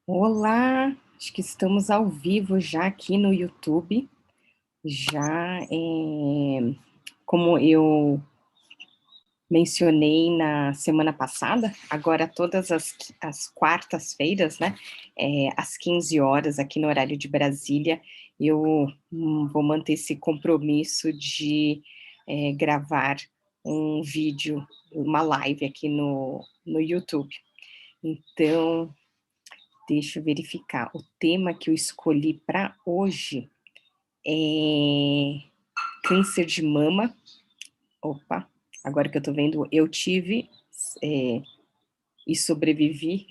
Olá, acho que estamos ao vivo já aqui no YouTube. Já, como eu mencionei na semana passada, agora todas as quartas-feiras, né, às 15 horas aqui no horário de Brasília, eu vou manter esse compromisso de gravar um vídeo, uma live aqui no YouTube. Então, deixa eu verificar. O tema que eu escolhi para hoje é câncer de mama. Opa, agora que eu tô vendo, eu tive é, e sobrevivi.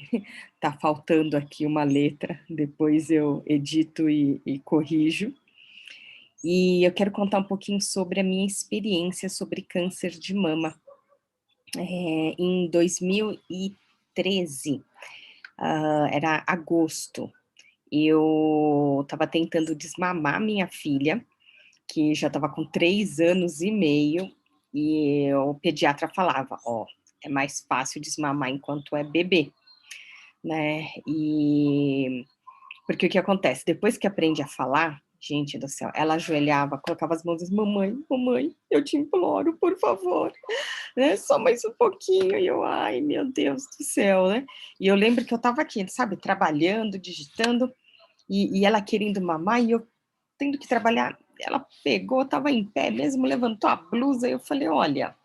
Tá faltando aqui uma letra, depois eu edito e corrijo. E eu quero contar um pouquinho sobre a minha experiência sobre câncer de mama. Em 2013, era agosto, eu estava tentando desmamar minha filha, que já estava com 3 anos e meio, e o pediatra falava: "Ó, é mais fácil desmamar enquanto é bebê", né, porque o que acontece, depois que aprende a falar, gente do céu, ela ajoelhava, colocava as mãos e: "Mamãe, mamãe, eu te imploro, por favor, né, só mais um pouquinho", e eu: "Ai, meu Deus do céu", né. E eu lembro que eu estava aqui, sabe, trabalhando, digitando, e ela querendo mamar e eu tendo que trabalhar. Ela pegou, estava em pé mesmo, levantou a blusa e eu falei: "Olha,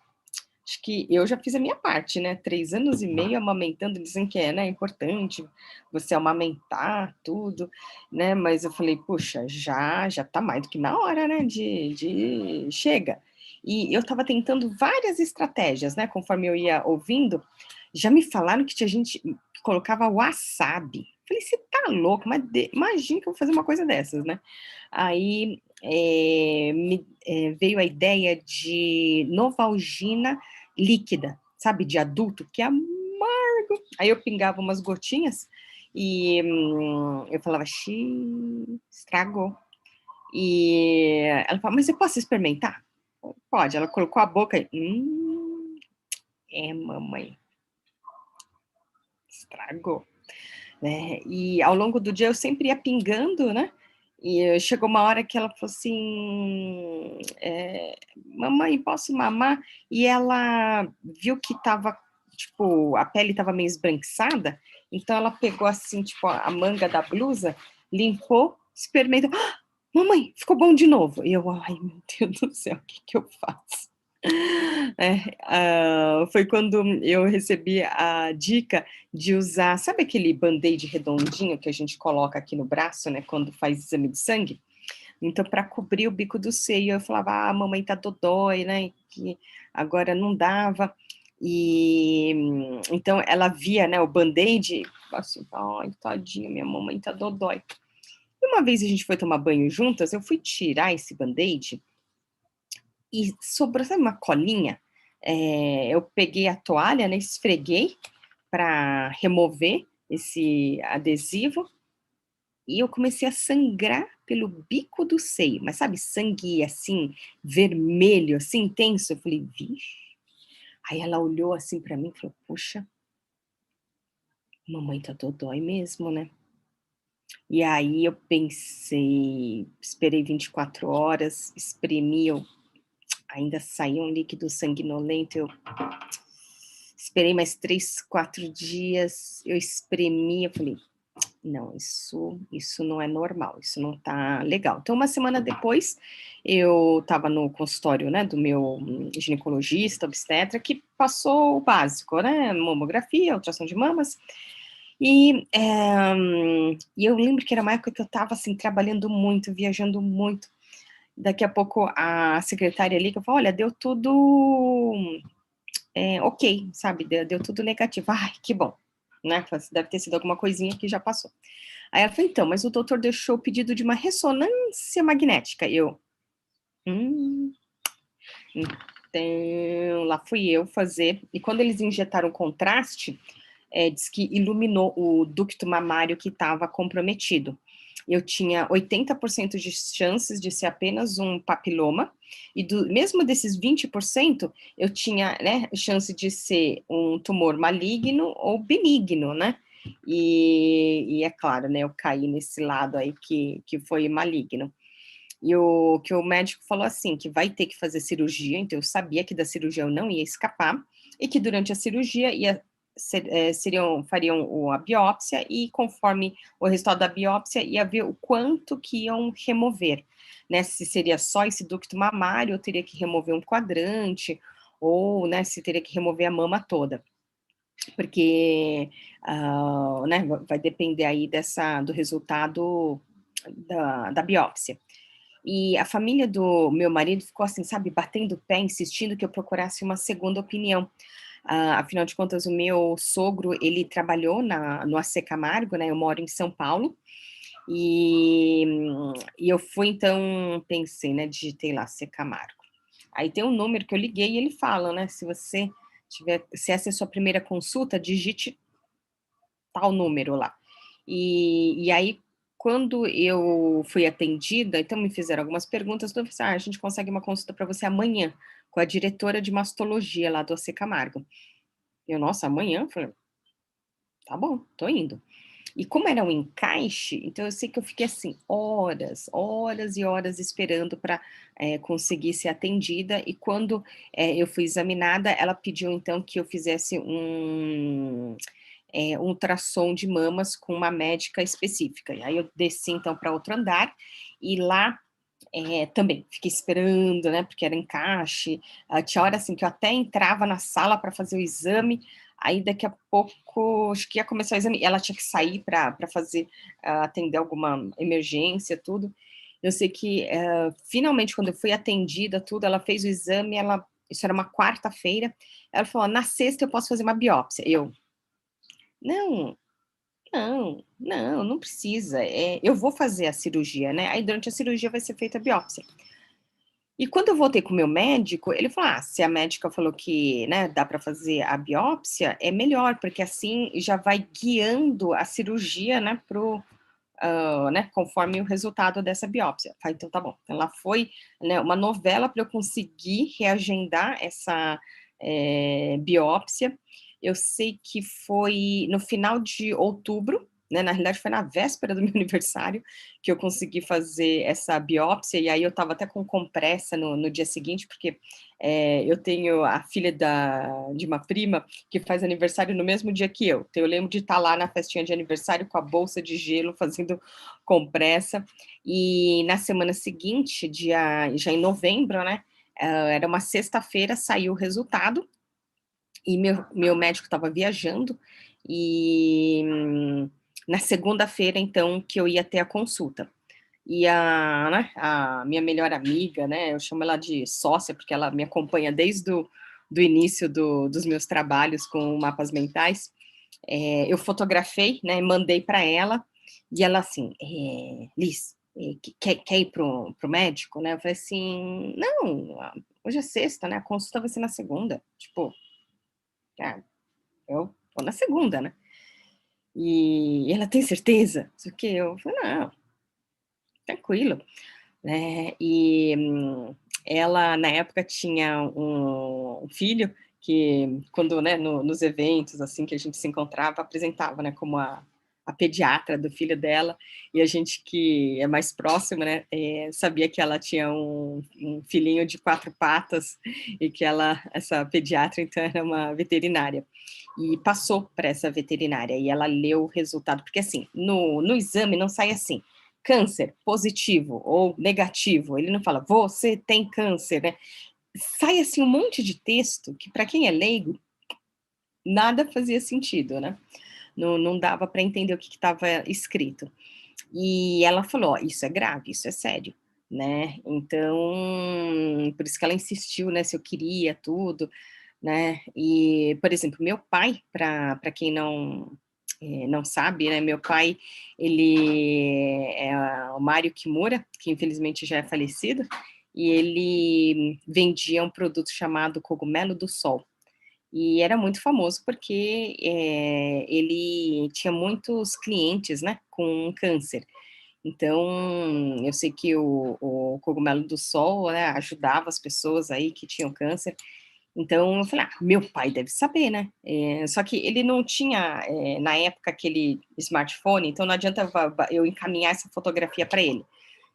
acho que eu já fiz a minha parte, né, 3 anos e meio amamentando, dizem que é, né, importante você amamentar, tudo, né, mas eu falei: "Puxa, já tá mais do que na hora, né, de chega". E eu estava tentando várias estratégias, né, conforme eu ia ouvindo, já me falaram que tinha gente que colocava wasabi. Falei: "Você tá louco, mas imagina que eu vou fazer uma coisa dessas, né". Aí, veio a ideia de Novalgina líquida, sabe, de adulto, que é amargo. Aí eu pingava umas gotinhas e eu falava: "Xi, estragou". E ela falou: "Mas eu posso experimentar?". "Pode". Ela colocou a boca e: é mamãe, estragou", né. E ao longo do dia eu sempre ia pingando, né, e chegou uma hora que ela falou assim, "Mamãe, posso mamar?". E ela viu que estava, tipo, a pele estava meio esbranquiçada, então ela pegou, assim, tipo, a manga da blusa, limpou, experimentou: "Ah, mamãe, ficou bom de novo". E eu: "Ai, meu Deus do céu, o que que eu faço?". Foi quando eu recebi a dica de usar, sabe aquele band-aid redondinho que a gente coloca aqui no braço, né, quando faz exame de sangue? Então, para cobrir o bico do seio, eu falava: "Ah, mamãe tá dodói, né, que agora não dava". E, então ela via, né, o band-aid, assim: "Ai, tadinha, minha mamãe tá dodói". E uma vez a gente foi tomar banho juntas, eu fui tirar esse band-aid e sobrou, sabe, uma colinha? Eu peguei a toalha, né, esfreguei para remover esse adesivo e eu comecei a sangrar pelo bico do seio, mas sabe, sangue, assim, vermelho, assim, intenso. Eu falei: "Vixe". Aí ela olhou assim para mim e falou: "Puxa, mamãe tá dodói mesmo, né". E aí eu pensei, esperei 24 horas, espremi, eu ainda saía um líquido sanguinolento, eu esperei mais 3, 4 dias, eu espremi, eu falei: "Não, isso não é normal, isso não tá legal". Então, uma semana depois, eu estava no consultório, né, do meu ginecologista, obstetra, que passou o básico, né, mamografia, ultrassom de mamas, e eu lembro que era uma época que eu estava, assim, trabalhando muito, viajando muito. Daqui a pouco a secretária liga e fala: "Olha, deu tudo ok, sabe, deu tudo negativo". "Ai, que bom", né, deve ter sido alguma coisinha que já passou. Aí ela falou: "Então, mas o doutor deixou o pedido de uma ressonância magnética". E eu: "Hum". Então, lá fui eu fazer, e quando eles injetaram contraste, diz que iluminou o ducto mamário que estava comprometido. Eu tinha 80% de chances de ser apenas um papiloma, e mesmo desses 20%, eu tinha, né, chance de ser um tumor maligno ou benigno, né? e é claro, né, eu caí nesse lado aí que foi maligno. E o que o médico falou assim, que vai ter que fazer cirurgia, então eu sabia que da cirurgia eu não ia escapar, e que durante a cirurgia fariam a biópsia, e conforme o resultado da biópsia, ia ver o quanto que iam remover, né, se seria só esse ducto mamário, ou teria que remover um quadrante, ou, né, se teria que remover a mama toda, porque, né, vai depender aí do resultado da biópsia. E a família do meu marido ficou assim, sabe, batendo o pé, insistindo que eu procurasse uma segunda opinião. Afinal de contas, o meu sogro, ele trabalhou no AC Camargo, né, eu moro em São Paulo, e, e eu fui, então, pensei, né, digitei lá, AC Camargo. Aí tem um número que eu liguei e ele fala, né, se essa é a sua primeira consulta, digite tal número lá. E aí, quando eu fui atendida, então me fizeram algumas perguntas, então eu falei assim, a gente consegue uma consulta para você amanhã, com a diretora de mastologia lá do AC Camargo. Eu, nossa, amanhã? Eu falei, tá bom, tô indo. E como era um encaixe, então eu sei que eu fiquei assim, horas e horas esperando para conseguir ser atendida, e quando eu fui examinada, ela pediu então que eu fizesse um ultrassom de mamas com uma médica específica. E aí eu desci então para outro andar, e lá também fiquei esperando, né, porque era encaixe, tinha hora assim que eu até entrava na sala para fazer o exame, aí daqui a pouco, acho que ia começar o exame, ela tinha que sair para fazer, atender alguma emergência, tudo. Eu sei que, finalmente, quando eu fui atendida, tudo, ela fez o exame, isso era uma quarta-feira, ela falou: "Na sexta eu posso fazer uma biópsia". Eu: "Não, não precisa, eu vou fazer a cirurgia, né, aí durante a cirurgia vai ser feita a biópsia". E quando eu voltei com o meu médico, ele falou: "Ah, se a médica falou que, né, dá para fazer a biópsia, é melhor, porque assim já vai guiando a cirurgia, né, né, conforme o resultado dessa biópsia". Falei: "Então tá bom". Então ela foi, né, uma novela para eu conseguir reagendar essa, biópsia. Eu sei que foi no final de outubro, né, na realidade foi na véspera do meu aniversário, que eu consegui fazer essa biópsia, e aí eu estava até com compressa no dia seguinte, porque, eu tenho a filha de uma prima que faz aniversário no mesmo dia que eu. Então eu lembro de estar lá na festinha de aniversário com a bolsa de gelo, fazendo compressa, e na semana seguinte, já em novembro, né, era uma sexta-feira, saiu o resultado, e meu médico estava viajando, e na segunda-feira, então, que eu ia ter a consulta. E né, a minha melhor amiga, né, eu chamo ela de sócia, porque ela me acompanha desde do início dos meus trabalhos com mapas mentais, eu fotografei, né, mandei para ela, e ela assim, Liz, quer ir pro médico, né? Eu falei assim, não, hoje é sexta, né? A consulta vai ser na segunda, tipo, ah, eu vou na segunda, né? E ela tem certeza? Não sei o quê. Eu falei, não, tranquilo, né? E ela, na época, tinha um filho que, quando, né, nos eventos, assim, que a gente se encontrava, apresentava, né, como a pediatra do filho dela, e a gente que é mais próximo, né, sabia que ela tinha um filhinho de 4 patas, e que essa pediatra, então, era uma veterinária. E passou para essa veterinária, e ela leu o resultado, porque assim, no exame não sai assim, câncer positivo ou negativo, ele não fala, você tem câncer, né? Sai assim um monte de texto que, para quem é leigo, nada fazia sentido, né? Não dava para entender o que estava escrito. E ela falou: ó, isso é grave, isso é sério, né? Então, por isso que ela insistiu, né? Se eu queria tudo, né? E, por exemplo, meu pai, para quem não sabe, né? Meu pai, ele é o Mário Kimura, que infelizmente já é falecido, e ele vendia um produto chamado Cogumelo do Sol. E era muito famoso porque ele tinha muitos clientes, né, com câncer. Então, eu sei que o Cogumelo do Sol, né, ajudava as pessoas aí que tinham câncer, Então eu falei: "Ah, meu pai deve saber, né". Só que ele não tinha, na época, aquele smartphone, então não adianta eu encaminhar essa fotografia para ele.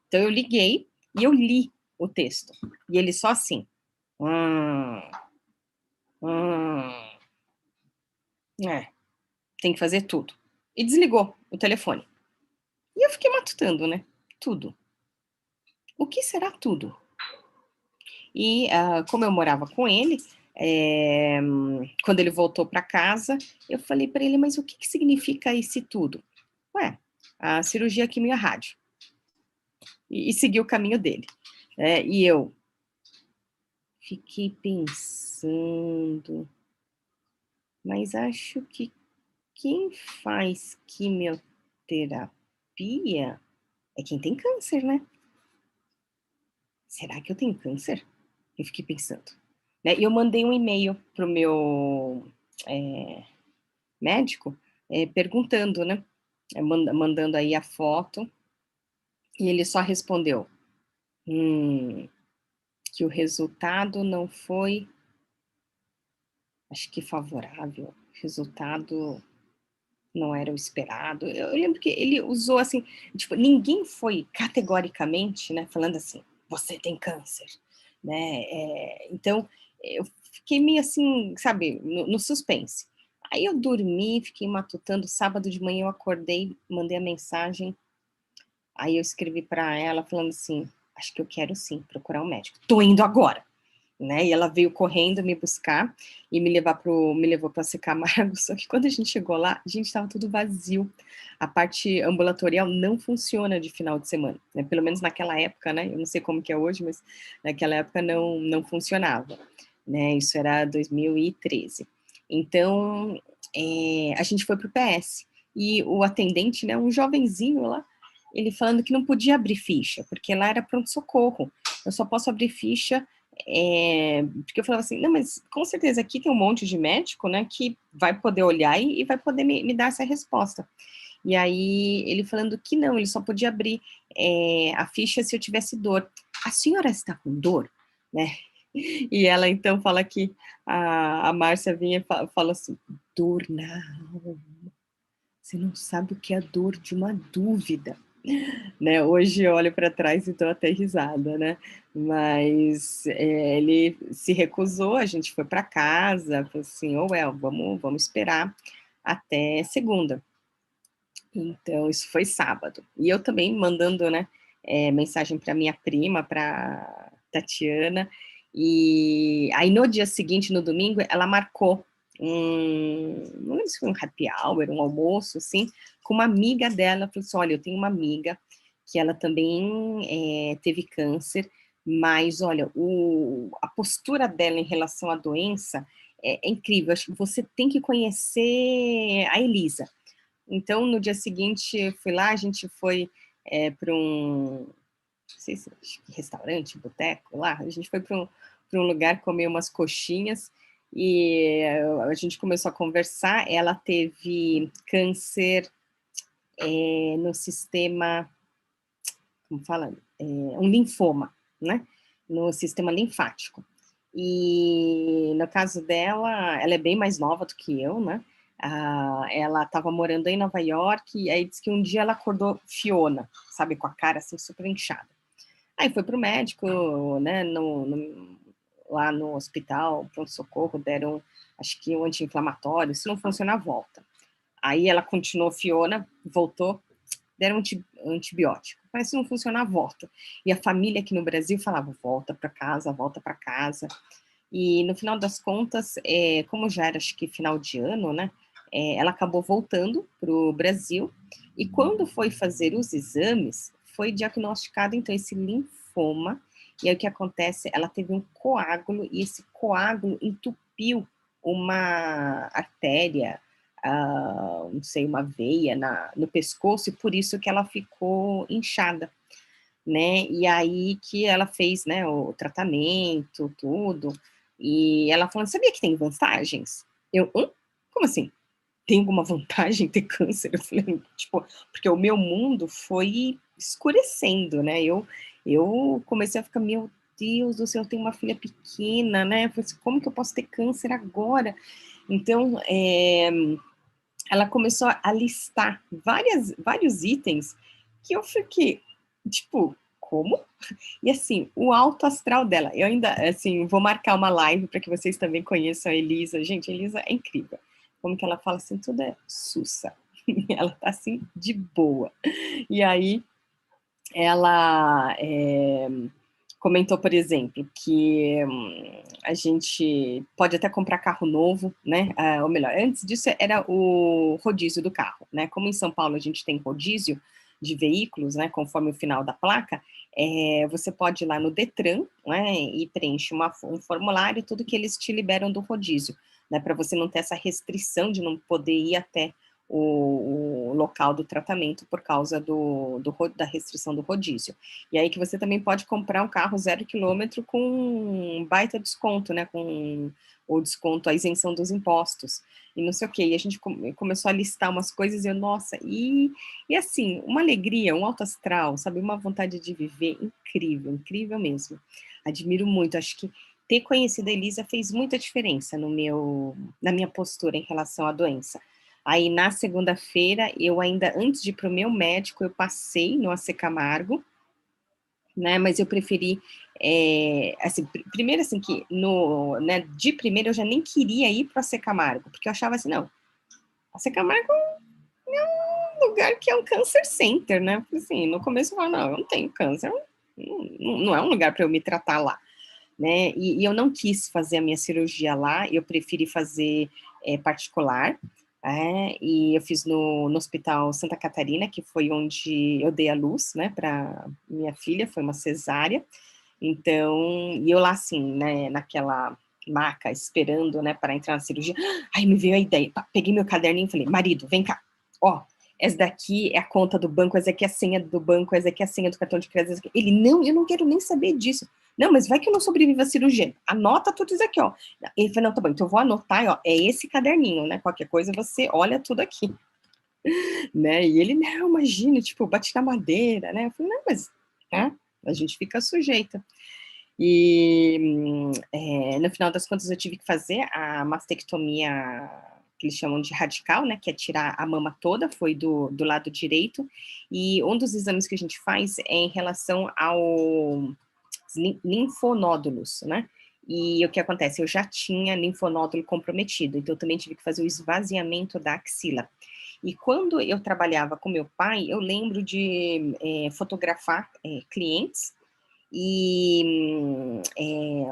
Então eu liguei e eu li o texto. E ele só assim: "Hum, hum, é, tem que fazer tudo". E desligou o telefone. E eu fiquei matutando, né, tudo. O que será tudo? E, como eu morava com ele, quando ele voltou para casa, eu falei para ele: "Mas o que que significa esse tudo?". "Ué, a cirurgia quimio e a rádio". E seguiu o caminho dele. E eu fiquei pensando, mas acho que quem faz quimioterapia é quem tem câncer, né? Será que eu tenho câncer? Eu fiquei pensando, né? E eu mandei um e-mail pro meu, eh, médico, perguntando, né, mandando aí a foto, e ele só respondeu, que o resultado não foi, acho que favorável, o resultado não era o esperado. Eu lembro que ele usou assim, tipo, ninguém foi categoricamente, né, falando assim: "Você tem câncer", né, então eu fiquei meio assim, sabe, no suspense. Aí eu dormi, fiquei matutando, sábado de manhã eu acordei, mandei a mensagem, aí eu escrevi para ela falando assim: "Acho que eu quero sim procurar um médico, tô indo agora", né, e ela veio correndo me buscar e me levou para Ser Camargo, só que quando a gente chegou lá, gente, estava tudo vazio. A parte ambulatorial não funciona de final de semana, né, pelo menos naquela época, né, eu não sei como que é hoje, mas naquela época não funcionava, né, isso era 2013. Então, a gente foi para o PS, e o atendente, né, um jovenzinho lá, ele falando que não podia abrir ficha, porque lá era pronto-socorro, eu só posso abrir ficha, porque eu falava assim, não, mas com certeza aqui tem um monte de médico, né, que vai poder olhar e vai poder me dar essa resposta. E aí ele falando que não, ele só podia abrir a ficha se eu tivesse dor. A senhora está com dor? Né? E ela então fala que a Márcia vinha e fala assim, dor na alma. Você não sabe o que é a dor de uma dúvida, né? Hoje eu olho para trás e dou até risada, né? Mas ele se recusou, a gente foi para casa, falou assim, ô, well, vamos esperar até segunda. Então, isso foi sábado. E eu também mandando, né, mensagem para minha prima, para Tatiana, e aí no dia seguinte, no domingo, ela marcou não lembro se foi um happy hour, um almoço, assim, com uma amiga dela, falou assim, olha, eu tenho uma amiga que ela também teve câncer, mas olha, a postura dela em relação à doença é incrível, acho que você tem que conhecer a Elisa. Então, no dia seguinte, fui lá, a gente foi para não sei se acho que restaurante, boteco lá, a gente foi para um lugar comer umas coxinhas e a gente começou a conversar. Ela teve câncer no sistema, como fala, um linfoma, né? No sistema linfático. E no caso dela, ela é bem mais nova do que eu, né? Ela estava morando em Nova York e aí disse que um dia ela acordou Fiona, sabe, com a cara assim super inchada. Aí foi pro médico, né, lá no hospital, pronto-socorro, deram, acho que um anti-inflamatório, se não funcionar, volta. Aí ela continuou Fiona, voltou, deram antibiótico. Mas se não funcionar, volta. E a família aqui no Brasil falava, volta para casa, volta para casa. E no final das contas, como já era, acho que final de ano, né, ela acabou voltando para o Brasil, e quando foi fazer os exames, foi diagnosticado, então, esse linfoma, e aí o que acontece, ela teve um coágulo, e esse coágulo entupiu uma artéria, não sei, uma veia no pescoço, e por isso que ela ficou inchada, né, e aí que ela fez, né, o tratamento, tudo, e ela falando, sabia que tem vantagens? Eu, como assim? Tem alguma vantagem ter câncer? Eu falei, tipo, porque o meu mundo foi escurecendo, né, eu comecei a ficar, meu Deus do céu, eu tenho uma filha pequena, né? Eu falei assim, como que eu posso ter câncer agora? Então, ela começou a listar vários itens que eu fiquei, tipo, como? E assim, o alto astral dela, eu ainda, assim, vou marcar uma live para que vocês também conheçam a Elisa. Gente, a Elisa é incrível. Como que ela fala assim, tudo é sussa. Ela tá assim, de boa. E aí, ela comentou, por exemplo, que a gente pode até comprar carro novo, né? Ou melhor, antes disso era o rodízio do carro, né? Como em São Paulo a gente tem rodízio de veículos, né? Conforme o final da placa, você pode ir lá no Detran, né? E preenche um formulário, tudo que eles te liberam do rodízio, né? Para você não ter essa restrição de não poder ir até o local do tratamento por causa da restrição do rodízio. E aí que você também pode comprar um carro 0 km com um baita desconto, né? Com o desconto, a isenção dos impostos, e não sei o quê. E a gente começou a listar umas coisas e eu, nossa, e assim, uma alegria, um alto astral, sabe? Uma vontade de viver incrível, incrível mesmo. Admiro muito, acho que ter conhecido a Elisa fez muita diferença na minha postura em relação à doença. Aí, na segunda-feira, eu ainda, antes de ir para o meu médico, eu passei no AC Camargo, né, mas eu preferi, assim, primeiro assim, que né, de primeiro eu já nem queria ir para o AC Camargo, porque eu achava assim, não, AC Camargo é um lugar que é um cancer center, né, assim, no começo eu falava, não, eu não tenho câncer, não é um lugar para eu me tratar lá, né, e eu não quis fazer a minha cirurgia lá, eu preferi fazer particular, e eu fiz no Hospital Santa Catarina, que foi onde eu dei a luz, né, para minha filha, foi uma cesárea, então, e eu lá assim, né, naquela maca, esperando, né, para entrar na cirurgia, aí me veio a ideia, peguei meu caderninho e falei, marido, vem cá, ó, essa daqui é a conta do banco, essa aqui é a senha do banco, essa aqui é a senha do cartão de crédito, ele, não, eu não quero nem saber disso, não, mas vai que eu não sobrevivo à cirurgia, anota tudo isso aqui, ó, ele falou, não, tá bom, então eu vou anotar, ó, é esse caderninho, né, qualquer coisa você olha tudo aqui, né, e ele, não, imagina, tipo, bate na madeira, né, eu falei, não, mas, né, a gente fica sujeita. E no final das contas eu tive que fazer a mastectomia que eles chamam de radical, né, que é tirar a mama toda, foi do lado direito, e um dos exames que a gente faz é em relação ao linfonódulos, né, e o que acontece, eu já tinha linfonódulo comprometido, então eu também tive que fazer o esvaziamento da axila. E quando eu trabalhava com meu pai, eu lembro de fotografar clientes, e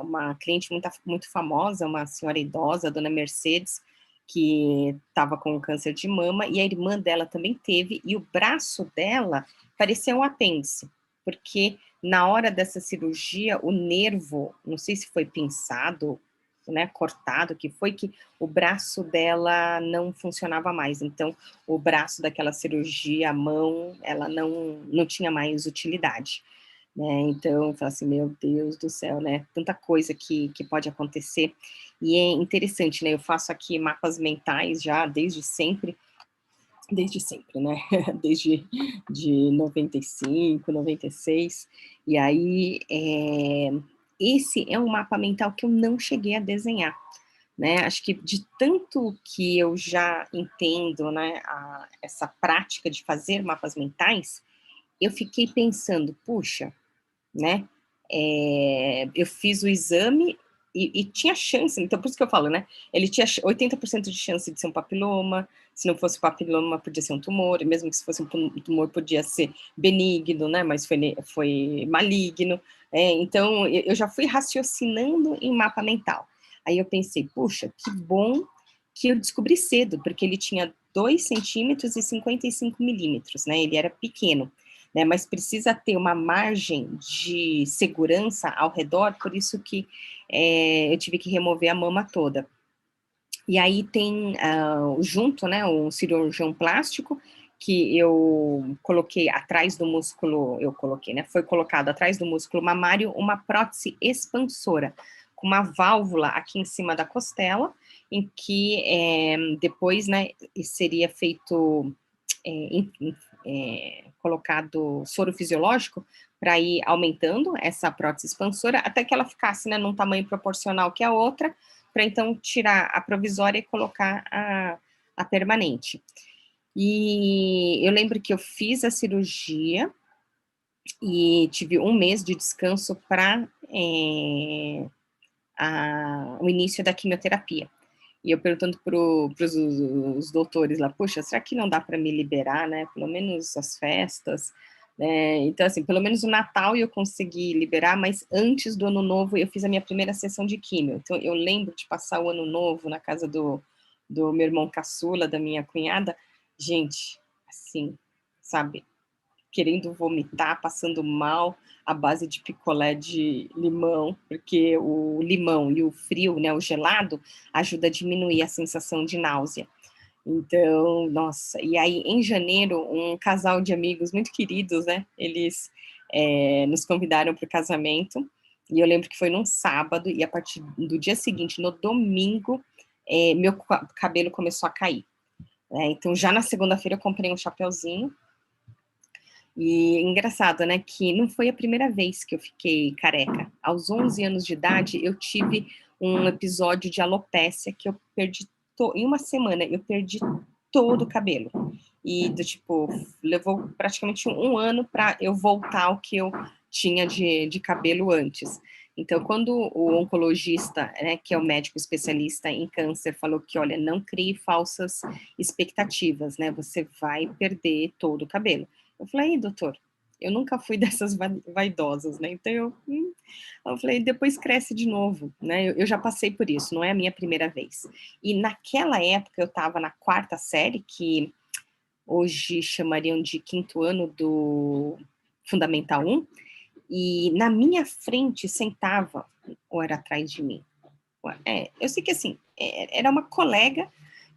uma cliente muito famosa, uma senhora idosa, a dona Mercedes, que estava com câncer de mama, e a irmã dela também teve, e o braço dela parecia um apêndice, porque na hora dessa cirurgia, o nervo, não sei se foi pinçado, né, cortado, que foi que o braço dela não funcionava mais, então o braço daquela cirurgia, a mão, ela não tinha mais utilidade. Né, então, fala assim, meu Deus do céu, né, tanta coisa que pode acontecer, e é interessante, né, eu faço aqui mapas mentais já desde sempre, né, desde de 95, 96, e aí, esse é um mapa mental que eu não cheguei a desenhar, né, acho que de tanto que eu já entendo, né, essa prática de fazer mapas mentais, eu fiquei pensando, puxa, né, eu fiz o exame e tinha chance, então por isso que eu falo, né, ele tinha 80% de chance de ser um papiloma, se não fosse papiloma podia ser um tumor, e mesmo que se fosse um tumor podia ser benigno, né, mas foi maligno, então eu já fui raciocinando em mapa mental. Aí eu pensei, puxa, que bom que eu descobri cedo, porque ele tinha 2 centímetros e 55 milímetros, né, ele era pequeno, né, mas precisa ter uma margem de segurança ao redor, por isso que eu tive que remover a mama toda. E aí tem junto, né, um cirurgião plástico, que eu coloquei atrás do músculo, né, foi colocado atrás do músculo mamário uma prótese expansora, com uma válvula aqui em cima da costela, em que depois, né, seria feito colocado soro fisiológico para ir aumentando essa prótese expansora, até que ela ficasse, né, num tamanho proporcional que a outra, para então tirar a provisória e colocar a permanente. E eu lembro que eu fiz a cirurgia e tive 1 mês de descanso para o início da quimioterapia. E eu perguntando para os doutores lá, poxa, será que não dá para me liberar, né? Pelo menos as festas, né? Então, assim, pelo menos o Natal eu consegui liberar, mas antes do Ano Novo eu fiz a minha primeira sessão de quimio. Então, eu lembro de passar o Ano Novo na casa do meu irmão caçula, da minha cunhada. Gente, assim, sabe, querendo vomitar, passando mal, à base de picolé de limão, porque o limão e o frio, né, o gelado, ajuda a diminuir a sensação de náusea. Então, nossa, e aí em janeiro, um casal de amigos muito queridos, né, eles nos convidaram para o casamento, e eu lembro que foi num sábado, e a partir do dia seguinte, no domingo, meu cabelo começou a cair. Então, já na segunda-feira eu comprei um chapeuzinho, e engraçado, né, que não foi a primeira vez que eu fiquei careca. Aos 11 anos de idade, eu tive um episódio de alopécia que eu perdi, em uma semana, eu perdi todo o cabelo. E, tipo, levou praticamente um ano para eu voltar ao que eu tinha de cabelo antes. Então, quando o oncologista, né, que é o médico especialista em câncer, falou que, olha, não crie falsas expectativas, né, você vai perder todo o cabelo. Eu falei, doutor, eu nunca fui dessas vaidosas, né? Então eu falei, depois cresce de novo, né? Eu já passei por isso, não é a minha primeira vez. E naquela época eu estava na 4ª série, que hoje chamariam de 5º ano do Fundamental 1, e na minha frente sentava, ou era atrás de mim? Eu sei que assim, era uma colega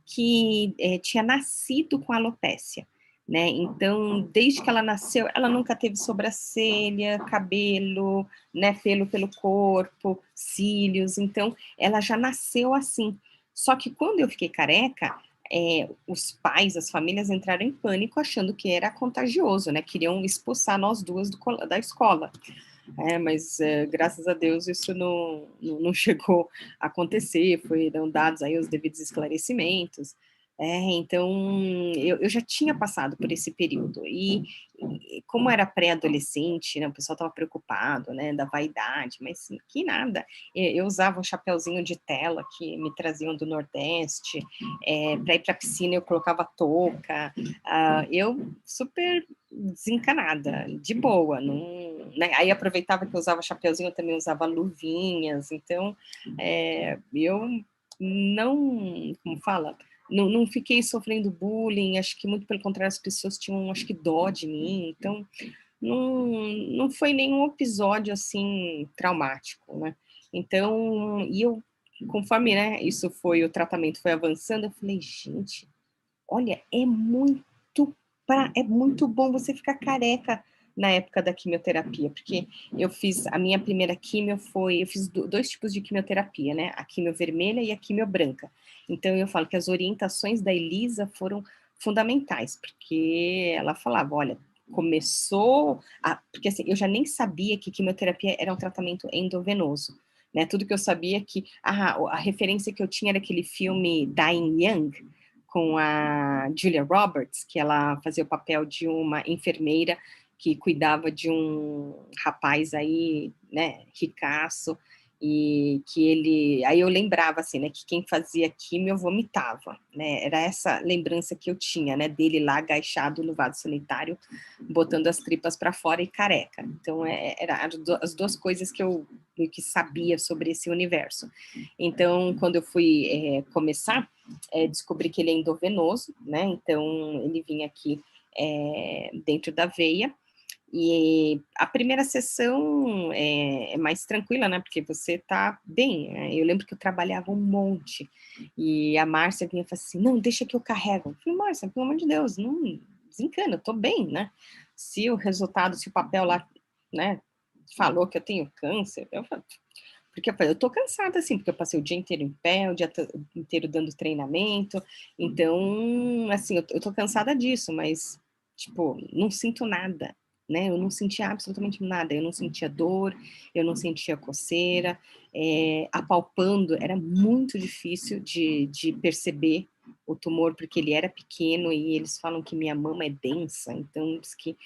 que tinha nascido com alopécia, né? Então, desde que ela nasceu, ela nunca teve sobrancelha, cabelo, né? Pelo corpo, cílios. Então, ela já nasceu assim. Só que quando eu fiquei careca, os pais, as famílias entraram em pânico achando que era contagioso, né? Queriam expulsar nós duas da escola. Mas graças a Deus isso não chegou a acontecer, foram dados aí os devidos esclarecimentos. Então eu já tinha passado por esse período, e como era pré-adolescente, né, o pessoal estava preocupado, né, da vaidade, mas que nada, eu usava um chapeuzinho de tela que me traziam do Nordeste, para ir para a piscina eu colocava touca, eu super desencanada, de boa, não, né? Aí aproveitava que eu usava chapeuzinho, eu também usava luvinhas, então eu não, como fala, não fiquei sofrendo bullying, acho que muito pelo contrário, as pessoas tinham, acho que dó de mim, então não foi nenhum episódio, assim, traumático, né? Então, e eu, conforme, né, isso foi, o tratamento foi avançando, eu falei, gente, olha, é muito bom você ficar careca na época da quimioterapia, porque eu fiz, a minha primeira quimio eu fiz 2 tipos de quimioterapia, né, a quimio vermelha e a quimio branca. Então eu falo que as orientações da Elisa foram fundamentais, porque ela falava, olha, porque assim, eu já nem sabia que quimioterapia era um tratamento endovenoso, né, tudo que eu sabia que, a referência que eu tinha era aquele filme Dying Young, com a Julia Roberts, que ela fazia o papel de uma enfermeira que cuidava de um rapaz aí, né, ricaço, e que aí eu lembrava, assim, né, que quem fazia químio vomitava, né, era essa lembrança que eu tinha, né, dele lá agachado no vaso sanitário, botando as tripas para fora e careca. Então, era as 2 coisas que eu meio que sabia sobre esse universo. Então, quando eu fui começar, descobri que ele é endovenoso, né? Então, ele vinha aqui dentro da veia. E a primeira sessão é mais tranquila, né? Porque você tá bem. Né? Eu lembro que eu trabalhava um monte. E a Márcia vinha e falava assim: não, deixa que eu carrego. Eu falei, Márcia, pelo amor de Deus, não desencana, eu tô bem, né? Se o resultado, se o papel lá, né, falou que eu tenho câncer, eu falei, porque eu tô cansada, assim, porque eu passei o dia inteiro em pé, o dia inteiro dando treinamento, então, assim, eu tô cansada disso, mas tipo, não sinto nada, né? Eu não sentia absolutamente nada, eu não sentia dor, eu não sentia coceira, apalpando era muito difícil de perceber o tumor, porque ele era pequeno e eles falam que minha mama é densa, então diz que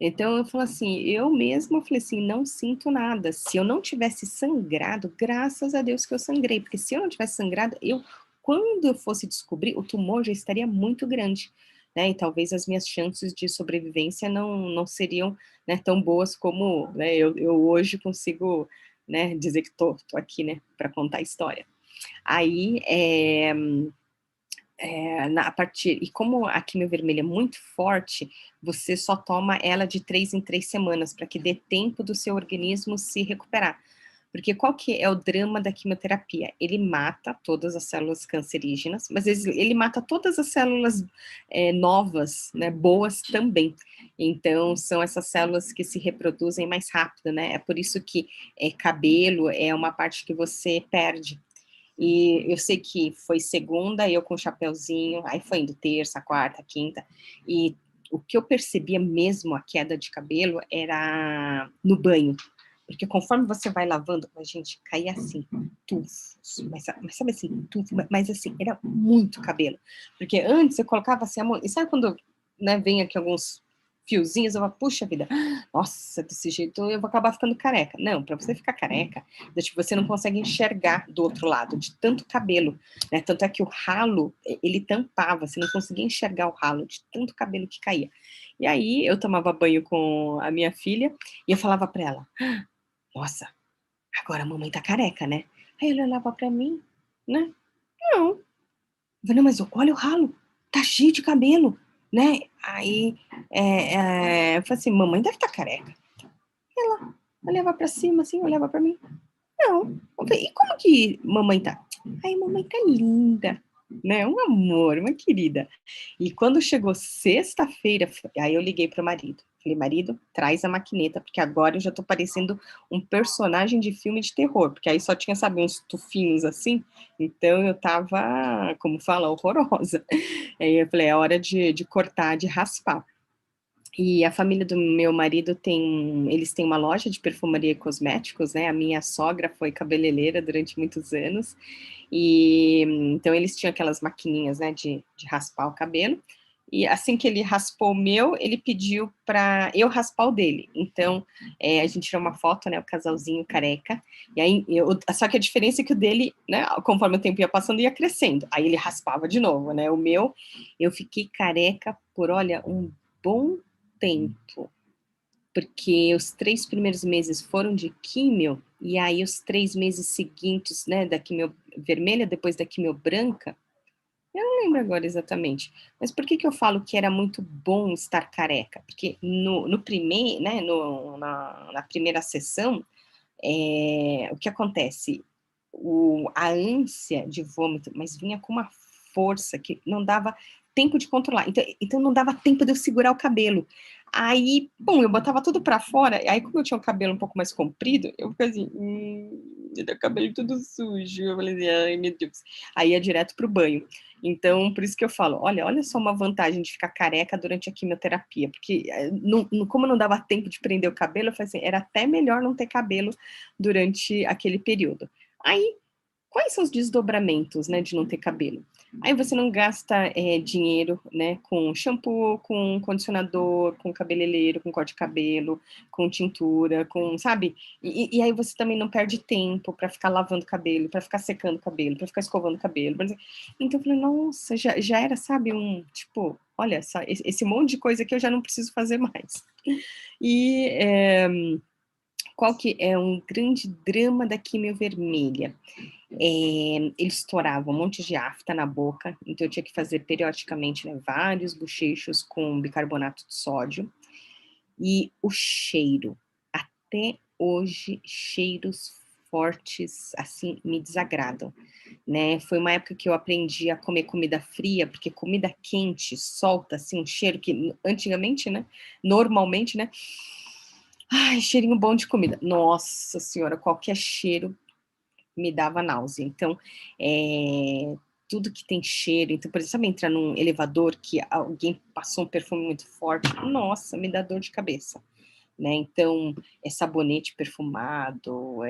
então eu falo assim, eu mesma falei assim, não sinto nada. Se eu não tivesse sangrado, graças a Deus que eu sangrei, porque se eu não tivesse sangrado, quando eu fosse descobrir, o tumor já estaria muito grande, né? E talvez as minhas chances de sobrevivência não seriam, né, tão boas como, né, eu hoje consigo, né, dizer que tô aqui, né, para contar a história. Aí, a partir, e como a quimio vermelha é muito forte, você só toma ela de 3 em 3 semanas, para que dê tempo do seu organismo se recuperar. Porque qual que é o drama da quimioterapia? Ele mata todas as células cancerígenas, mas ele mata todas as células novas, né, boas também. Então, são essas células que se reproduzem mais rápido, né? É por isso que cabelo é uma parte que você perde. E eu sei que foi segunda, eu com o chapeuzinho, aí foi indo terça, quarta, quinta, e o que eu percebia mesmo a queda de cabelo era no banho, porque conforme você vai lavando, a gente caía assim, tufos, mas sabe assim, tufo, mas assim, era muito cabelo, porque antes eu colocava assim a mão, e sabe quando, né, vem aqui alguns fiozinhos, eu falo, puxa vida, nossa, desse jeito eu vou acabar ficando careca. Não, para você ficar careca, tipo, você não consegue enxergar do outro lado, de tanto cabelo, né? Tanto é que o ralo, ele tampava, você não conseguia enxergar o ralo, de tanto cabelo que caía. E aí, eu tomava banho com a minha filha, e eu falava para ela, nossa, agora a mamãe tá careca, né? Aí ela olhava para mim, né? Não. Eu falei, não, mas olha o ralo, tá cheio de cabelo, né? Aí, eu falei assim, mamãe deve estar careca. Ela olhava para cima, assim, olhava para mim, não. Eu falei, e como que mamãe tá? Ai, mamãe tá linda, né? Um amor, uma querida. E quando chegou sexta-feira, aí eu liguei pro marido. Falei, marido, traz a maquineta, porque agora eu já tô parecendo um personagem de filme de terror, porque aí só tinha, sabe, uns tufinhos assim, então eu tava, como fala, horrorosa. Aí eu falei, é hora de cortar, de raspar. E a família do meu marido eles têm uma loja de perfumaria e cosméticos, né? A minha sogra foi cabeleireira durante muitos anos, e então eles tinham aquelas maquininhas, né, de raspar o cabelo. E assim que ele raspou o meu, ele pediu para eu raspar o dele. Então a gente tirou uma foto, né, o casalzinho careca. E aí, só que a diferença é que o dele, né, conforme o tempo ia passando, ia crescendo. Aí ele raspava de novo, né? O meu, eu fiquei careca por, olha, um bom tempo, porque os 3 primeiros meses foram de químio, e aí os 3 meses seguintes, né, da químio vermelha, depois da químio branca, eu não lembro agora exatamente, mas por que que eu falo que era muito bom estar careca? Porque no primeiro, né, na primeira sessão, o que acontece? A ânsia de vômito, mas vinha com uma força que não dava tempo de controlar. Então não dava tempo de eu segurar o cabelo. Aí, bom, eu botava tudo pra fora, aí como eu tinha o cabelo um pouco mais comprido, eu ficava assim, o cabelo todo sujo. Eu falei assim, ai meu Deus. Aí ia direto pro banho. Então, por isso que eu falo, olha só uma vantagem de ficar careca durante a quimioterapia, porque como não dava tempo de prender o cabelo, eu falei assim, era até melhor não ter cabelo durante aquele período. Aí, quais são os desdobramentos, né, de não ter cabelo? Aí você não gasta dinheiro, né, com shampoo, com condicionador, com cabeleireiro, com corte de cabelo, com tintura, sabe? E aí você também não perde tempo para ficar lavando cabelo, para ficar secando cabelo, para ficar escovando cabelo. Então eu falei, nossa, já era, sabe, tipo, olha, esse monte de coisa que eu já não preciso fazer mais. E qual que é um grande drama da quimio vermelha? Ele estourava um monte de afta na boca, então eu tinha que fazer periodicamente, né, vários bochechos com bicarbonato de sódio. E o cheiro, até hoje, cheiros fortes, assim, me desagradam, né? Foi uma época que eu aprendi a comer comida fria, porque comida quente solta, assim, um cheiro que antigamente, né, normalmente, né, ai, cheirinho bom de comida. Nossa senhora, qualquer cheiro me dava náusea. Então, tudo que tem cheiro. Então, por exemplo, sabe entrar num elevador que alguém passou um perfume muito forte? Nossa, me dá dor de cabeça, né? Então, sabonete perfumado,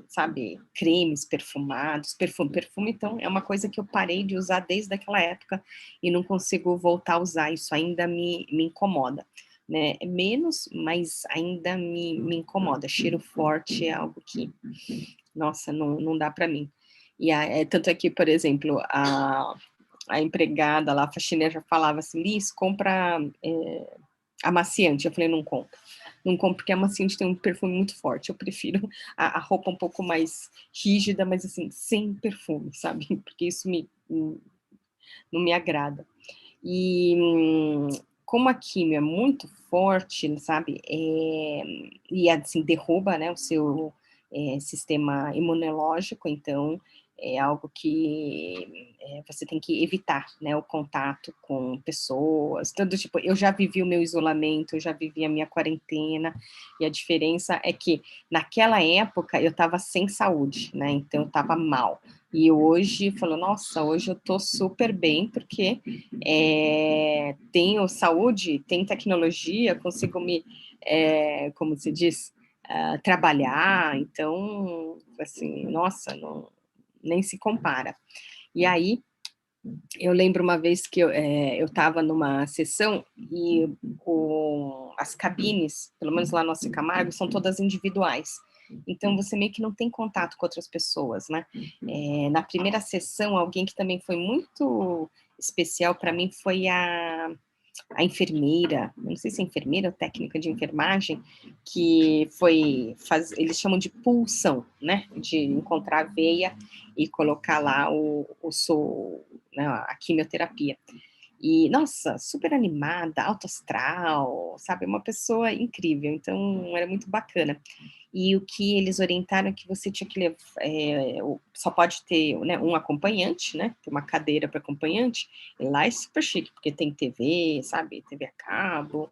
sabe, cremes perfumados, perfume, então, é uma coisa que eu parei de usar desde aquela época e não consigo voltar a usar, isso ainda me incomoda, né? Menos, mas ainda me incomoda. Cheiro forte é algo que, nossa, não dá para mim. E tanto é que, por exemplo, a empregada lá, a faxineira já falava assim, Liz, compra amaciante. Eu falei, não compro. Não compro porque a amaciante tem um perfume muito forte. Eu prefiro a roupa um pouco mais rígida, mas assim, sem perfume, sabe? Porque isso não me agrada. E como a químio é muito forte, sabe? E assim, derruba, né, o seu sistema imunológico, então é algo que você tem que evitar, né, o contato com pessoas, tanto tipo, eu já vivi o meu isolamento, eu já vivi a minha quarentena, e a diferença é que naquela época eu estava sem saúde, né, então eu estava mal, e hoje, falou, nossa, hoje eu tô super bem, porque tenho saúde, tenho tecnologia, consigo como se diz, trabalhar, então, assim, nossa, nem se compara. E aí, eu lembro uma vez que eu estava numa sessão e as cabines, pelo menos lá no Nossa Camargo, são todas individuais. Então, você meio que não tem contato com outras pessoas, né? Na primeira sessão, alguém que também foi muito especial para mim foi a enfermeira, não sei se é enfermeira ou técnica de enfermagem, que eles chamam de pulsão, né, de encontrar a veia e colocar lá né, a quimioterapia. E, nossa, super animada, alto astral, sabe, uma pessoa incrível, então era muito bacana. E o que eles orientaram é que você tinha que levar, só pode ter, né, um acompanhante, né, tem uma cadeira para acompanhante, e lá é super chique, porque tem TV, sabe, TV a cabo,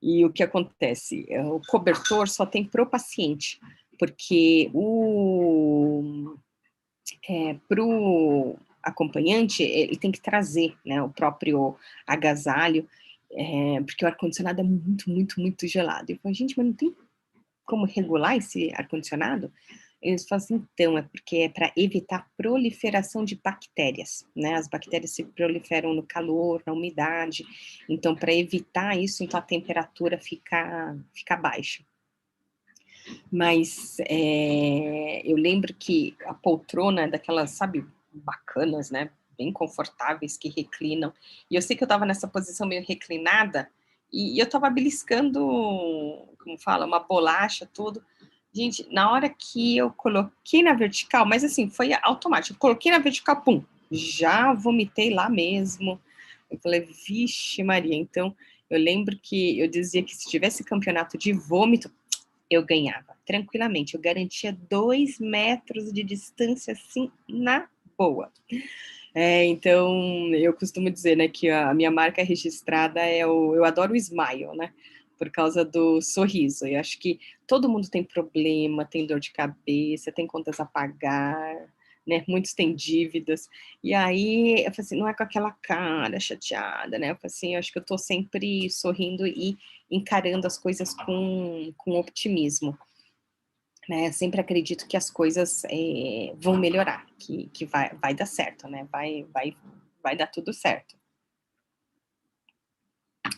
e o que acontece? O cobertor só tem pro paciente, porque pro acompanhante, ele tem que trazer, né, o próprio agasalho, porque o ar-condicionado é muito, muito, muito gelado. Eu falei, gente, mas não tem como regular esse ar-condicionado? Eles falam assim, então, é porque é para evitar a proliferação de bactérias, né? As bactérias se proliferam no calor, na umidade, então, para evitar isso, então a temperatura fica baixa. Mas eu lembro que a poltrona é daquelas, sabe, bacanas, né? Bem confortáveis, que reclinam. E eu sei que eu estava nessa posição meio reclinada, e eu estava beliscando, como fala, uma bolacha, tudo. Gente, na hora que eu coloquei na vertical, mas assim, foi automático. Eu coloquei na vertical, pum, já vomitei lá mesmo. Eu falei, vixe Maria. Então, eu lembro que eu dizia que se tivesse campeonato de vômito, eu ganhava, tranquilamente. Eu garantia 2 metros de distância, assim, na boa. Então, eu costumo dizer, né, que a minha marca registrada eu adoro o smile, né, por causa do sorriso. Eu acho que todo mundo tem problema, tem dor de cabeça, tem contas a pagar, né, muitos têm dívidas, e aí, eu falei assim, não é com aquela cara chateada, né, eu falei assim, eu acho que eu tô sempre sorrindo e encarando as coisas com optimismo, né, eu sempre acredito que as coisas vão melhorar, que vai dar certo, né, vai dar tudo certo.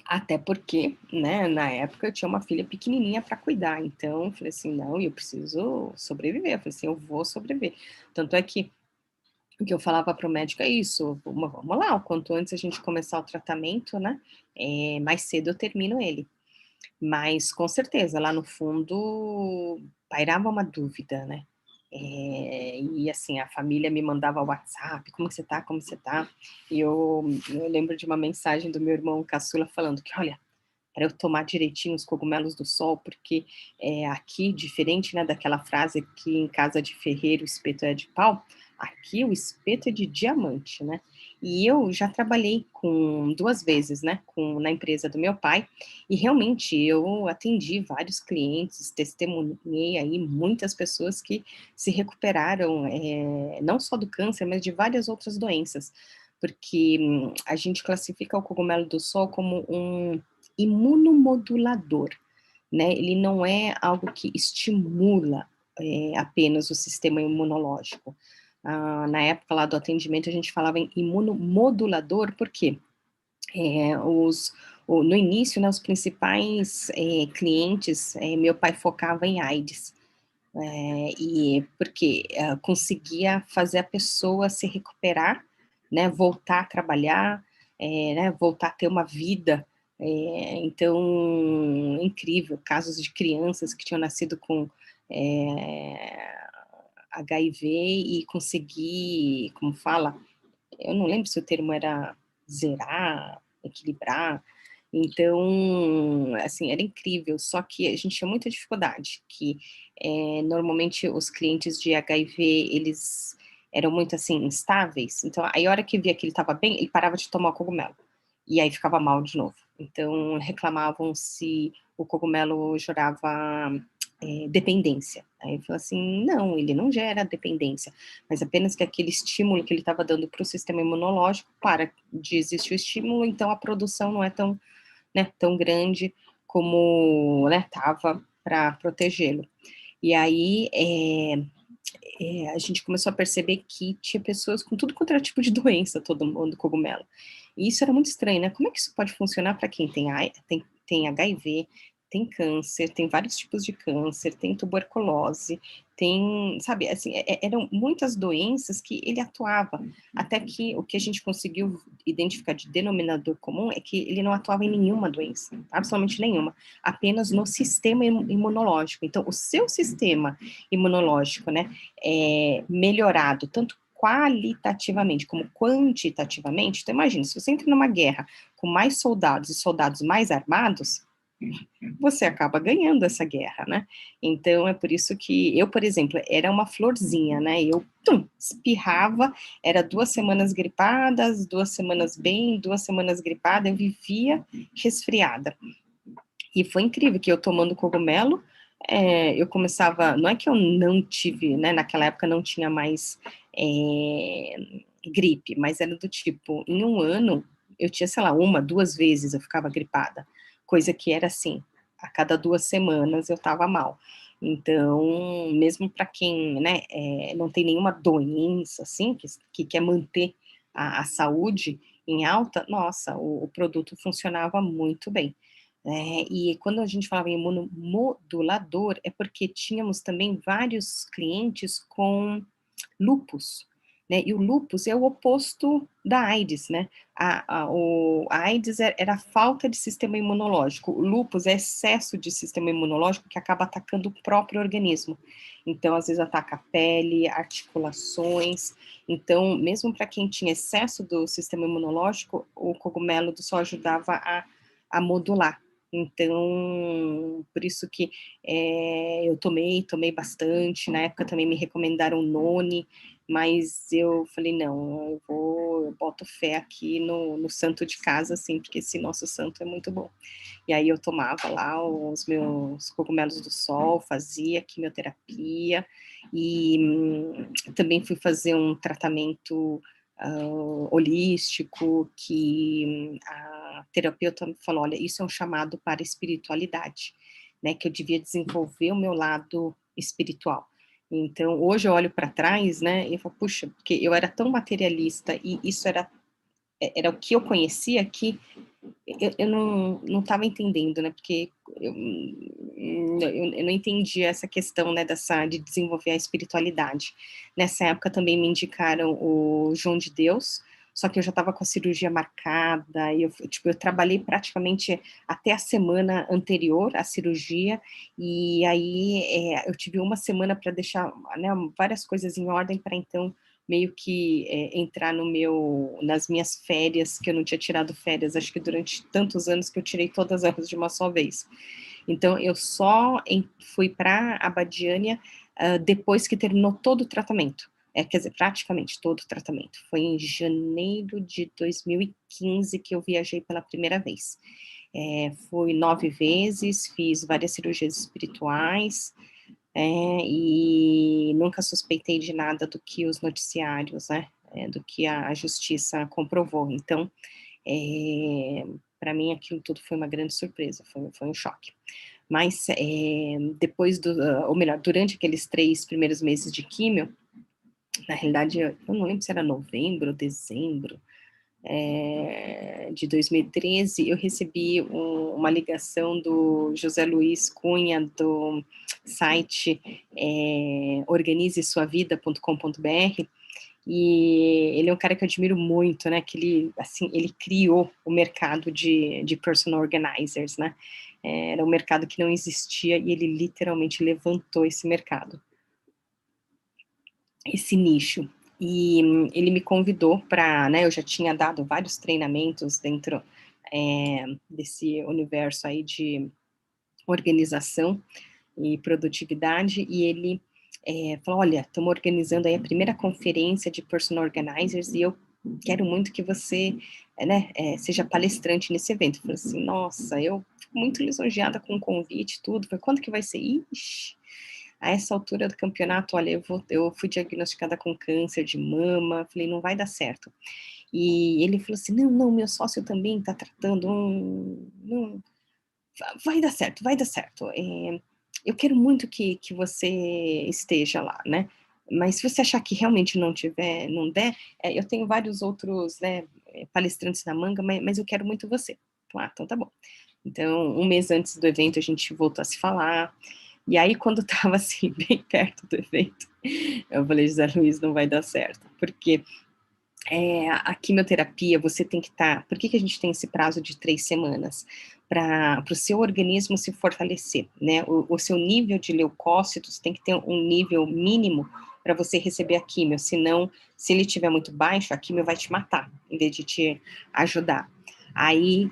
Até porque, né, na época eu tinha uma filha pequenininha para cuidar, então eu falei assim, não, eu preciso sobreviver, eu falei assim, eu vou sobreviver. Tanto é que o que eu falava para o médico é isso, vamos lá, o quanto antes a gente começar o tratamento, né, mais cedo eu termino ele. Mas, com certeza, lá no fundo pairava uma dúvida, né. E assim, a família me mandava WhatsApp: "Como que você tá? Como você tá?". E eu lembro de uma mensagem do meu irmão caçula falando que: "Olha, para eu tomar direitinho os cogumelos do sol, porque, aqui, diferente, né, daquela frase que em casa de ferreiro o espeto é de pau, aqui o espeto é de diamante, né? E eu já trabalhei com 2 vezes, né, na empresa do meu pai, e realmente eu atendi vários clientes, testemunhei aí muitas pessoas que se recuperaram, não só do câncer, mas de várias outras doenças, porque a gente classifica o cogumelo do sol como um imunomodulador, né? Ele não é algo que estimula apenas o sistema imunológico. Na época lá do atendimento a gente falava em imunomodulador, porque no início, né, os principais clientes, meu pai focava em AIDS, e porque conseguia fazer a pessoa se recuperar, né, voltar a trabalhar, né, voltar a ter uma vida, então, incrível, casos de crianças que tinham nascido com HIV e conseguir, como fala, eu não lembro se o termo era zerar, equilibrar, então, assim, era incrível, só que a gente tinha muita dificuldade, que normalmente os clientes de HIV, eles eram muito, assim, instáveis, então aí a hora que via que ele estava bem, ele parava de tomar o cogumelo, e aí ficava mal de novo. Então reclamavam se o cogumelo gerava dependência. Aí eu falei assim, não, ele não gera dependência, mas apenas que aquele estímulo que ele estava dando para o sistema imunológico, para de existir o estímulo, então a produção não é tão, né, tão grande como, né, estava para protegê-lo. E aí a gente começou a perceber que tinha pessoas com tudo quanto era tipo de doença todo mundo cogumelo. E isso era muito estranho, né? Como é que isso pode funcionar para quem tem HIV, tem câncer, tem vários tipos de câncer, tem tuberculose, tem, sabe, assim, eram muitas doenças que ele atuava, até que o que a gente conseguiu identificar de denominador comum é que ele não atuava em nenhuma doença, absolutamente nenhuma, apenas no sistema imunológico. Então, o seu sistema imunológico, né, melhorado, tanto qualitativamente como quantitativamente. Então, imagina, se você entra numa guerra com mais soldados e soldados mais armados, você acaba ganhando essa guerra, né? Então, é por isso que eu, por exemplo, era uma florzinha, né? Eu espirrava, era 2 semanas gripadas, 2 semanas bem, 2 semanas gripada, eu vivia resfriada. E foi incrível que eu tomando cogumelo, eu começava, não é que eu não tive, né, naquela época não tinha mais gripe, mas era do tipo, em um ano, eu tinha, sei lá, 1, 2 vezes eu ficava gripada, coisa que era assim, a cada 2 semanas eu estava mal. Então, mesmo para quem, né, não tem nenhuma doença, assim, que quer manter a saúde em alta, nossa, o produto funcionava muito bem. E quando a gente falava em imunomodulador, é porque tínhamos também vários clientes com lúpus, né? E o lúpus é o oposto da AIDS, né? A AIDS era a falta de sistema imunológico, o lúpus é excesso de sistema imunológico que acaba atacando o próprio organismo. Então, às vezes, ataca a pele, articulações. Então, mesmo para quem tinha excesso do sistema imunológico, o cogumelo do sol ajudava a modular. Então, por isso que eu tomei bastante, na época também me recomendaram Noni, mas eu falei, não, eu boto fé aqui no santo de casa, assim, porque esse nosso santo é muito bom. E aí eu tomava lá os meus cogumelos do sol, fazia quimioterapia, e também fui fazer um tratamento holístico, que a terapeuta me falou, olha, isso é um chamado para espiritualidade, né, que eu devia desenvolver o meu lado espiritual. Então, hoje eu olho para trás, né, e eu falo, puxa, porque eu era tão materialista e isso era o que eu conhecia que eu não estava entendendo, né, porque eu não entendi essa questão, né, de desenvolver a espiritualidade. Nessa época também me indicaram o João de Deus, só que eu já estava com a cirurgia marcada, e eu trabalhei praticamente até a semana anterior à cirurgia, e aí eu tive uma semana para deixar, né, várias coisas em ordem para então meio que entrar nas minhas férias, que eu não tinha tirado férias, acho que durante tantos anos que eu tirei todas elas de uma só vez. Então, eu só fui para a Abadiânia depois que terminou todo o tratamento. quer dizer, praticamente todo o tratamento. Foi em janeiro de 2015 que eu viajei pela primeira vez. Fui 9 vezes, fiz várias cirurgias espirituais, e nunca suspeitei de nada do que os noticiários, né, do que a justiça comprovou. Então, para mim aquilo tudo foi uma grande surpresa, foi um choque. Mas, depois ou melhor, durante aqueles 3 primeiros meses de químio, na realidade eu não lembro se era novembro, dezembro, de 2013, eu recebi uma ligação do José Luiz Cunha, do site organizesuavida.com.br, e ele é um cara que eu admiro muito, né, que ele, assim, ele criou o mercado de personal organizers, né, era um mercado que não existia e ele literalmente levantou esse mercado, esse nicho. E ele me convidou para, né, eu já tinha dado vários treinamentos dentro desse universo aí de organização e produtividade, e ele falou, olha, estamos organizando aí a primeira conferência de personal organizers e eu quero muito que você, seja palestrante nesse evento. Eu falei assim, nossa, eu fico muito lisonjeada com o convite e tudo. Falei, quando que vai ser? Ixi, a essa altura do campeonato, olha, eu fui diagnosticada com câncer de mama, falei, não vai dar certo. E ele falou assim, não, meu sócio também está tratando, não, vai dar certo, vai dar certo. Eu quero muito que você esteja lá, né? Mas se você achar que realmente não der, eu tenho vários outros, né, palestrantes na manga, mas eu quero muito você. Então tá bom. Então, um mês antes do evento, a gente voltou a se falar. E aí, quando estava assim, bem perto do evento, eu falei, José Luiz, não vai dar certo. Porque a quimioterapia, você tem que estar... Por que a gente tem esse prazo de 3 semanas? Para o seu organismo se fortalecer, né? O seu nível de leucócitos tem que ter um nível mínimo para você receber a quimio, senão, se ele estiver muito baixo, a quimio vai te matar, em vez de te ajudar. Aí,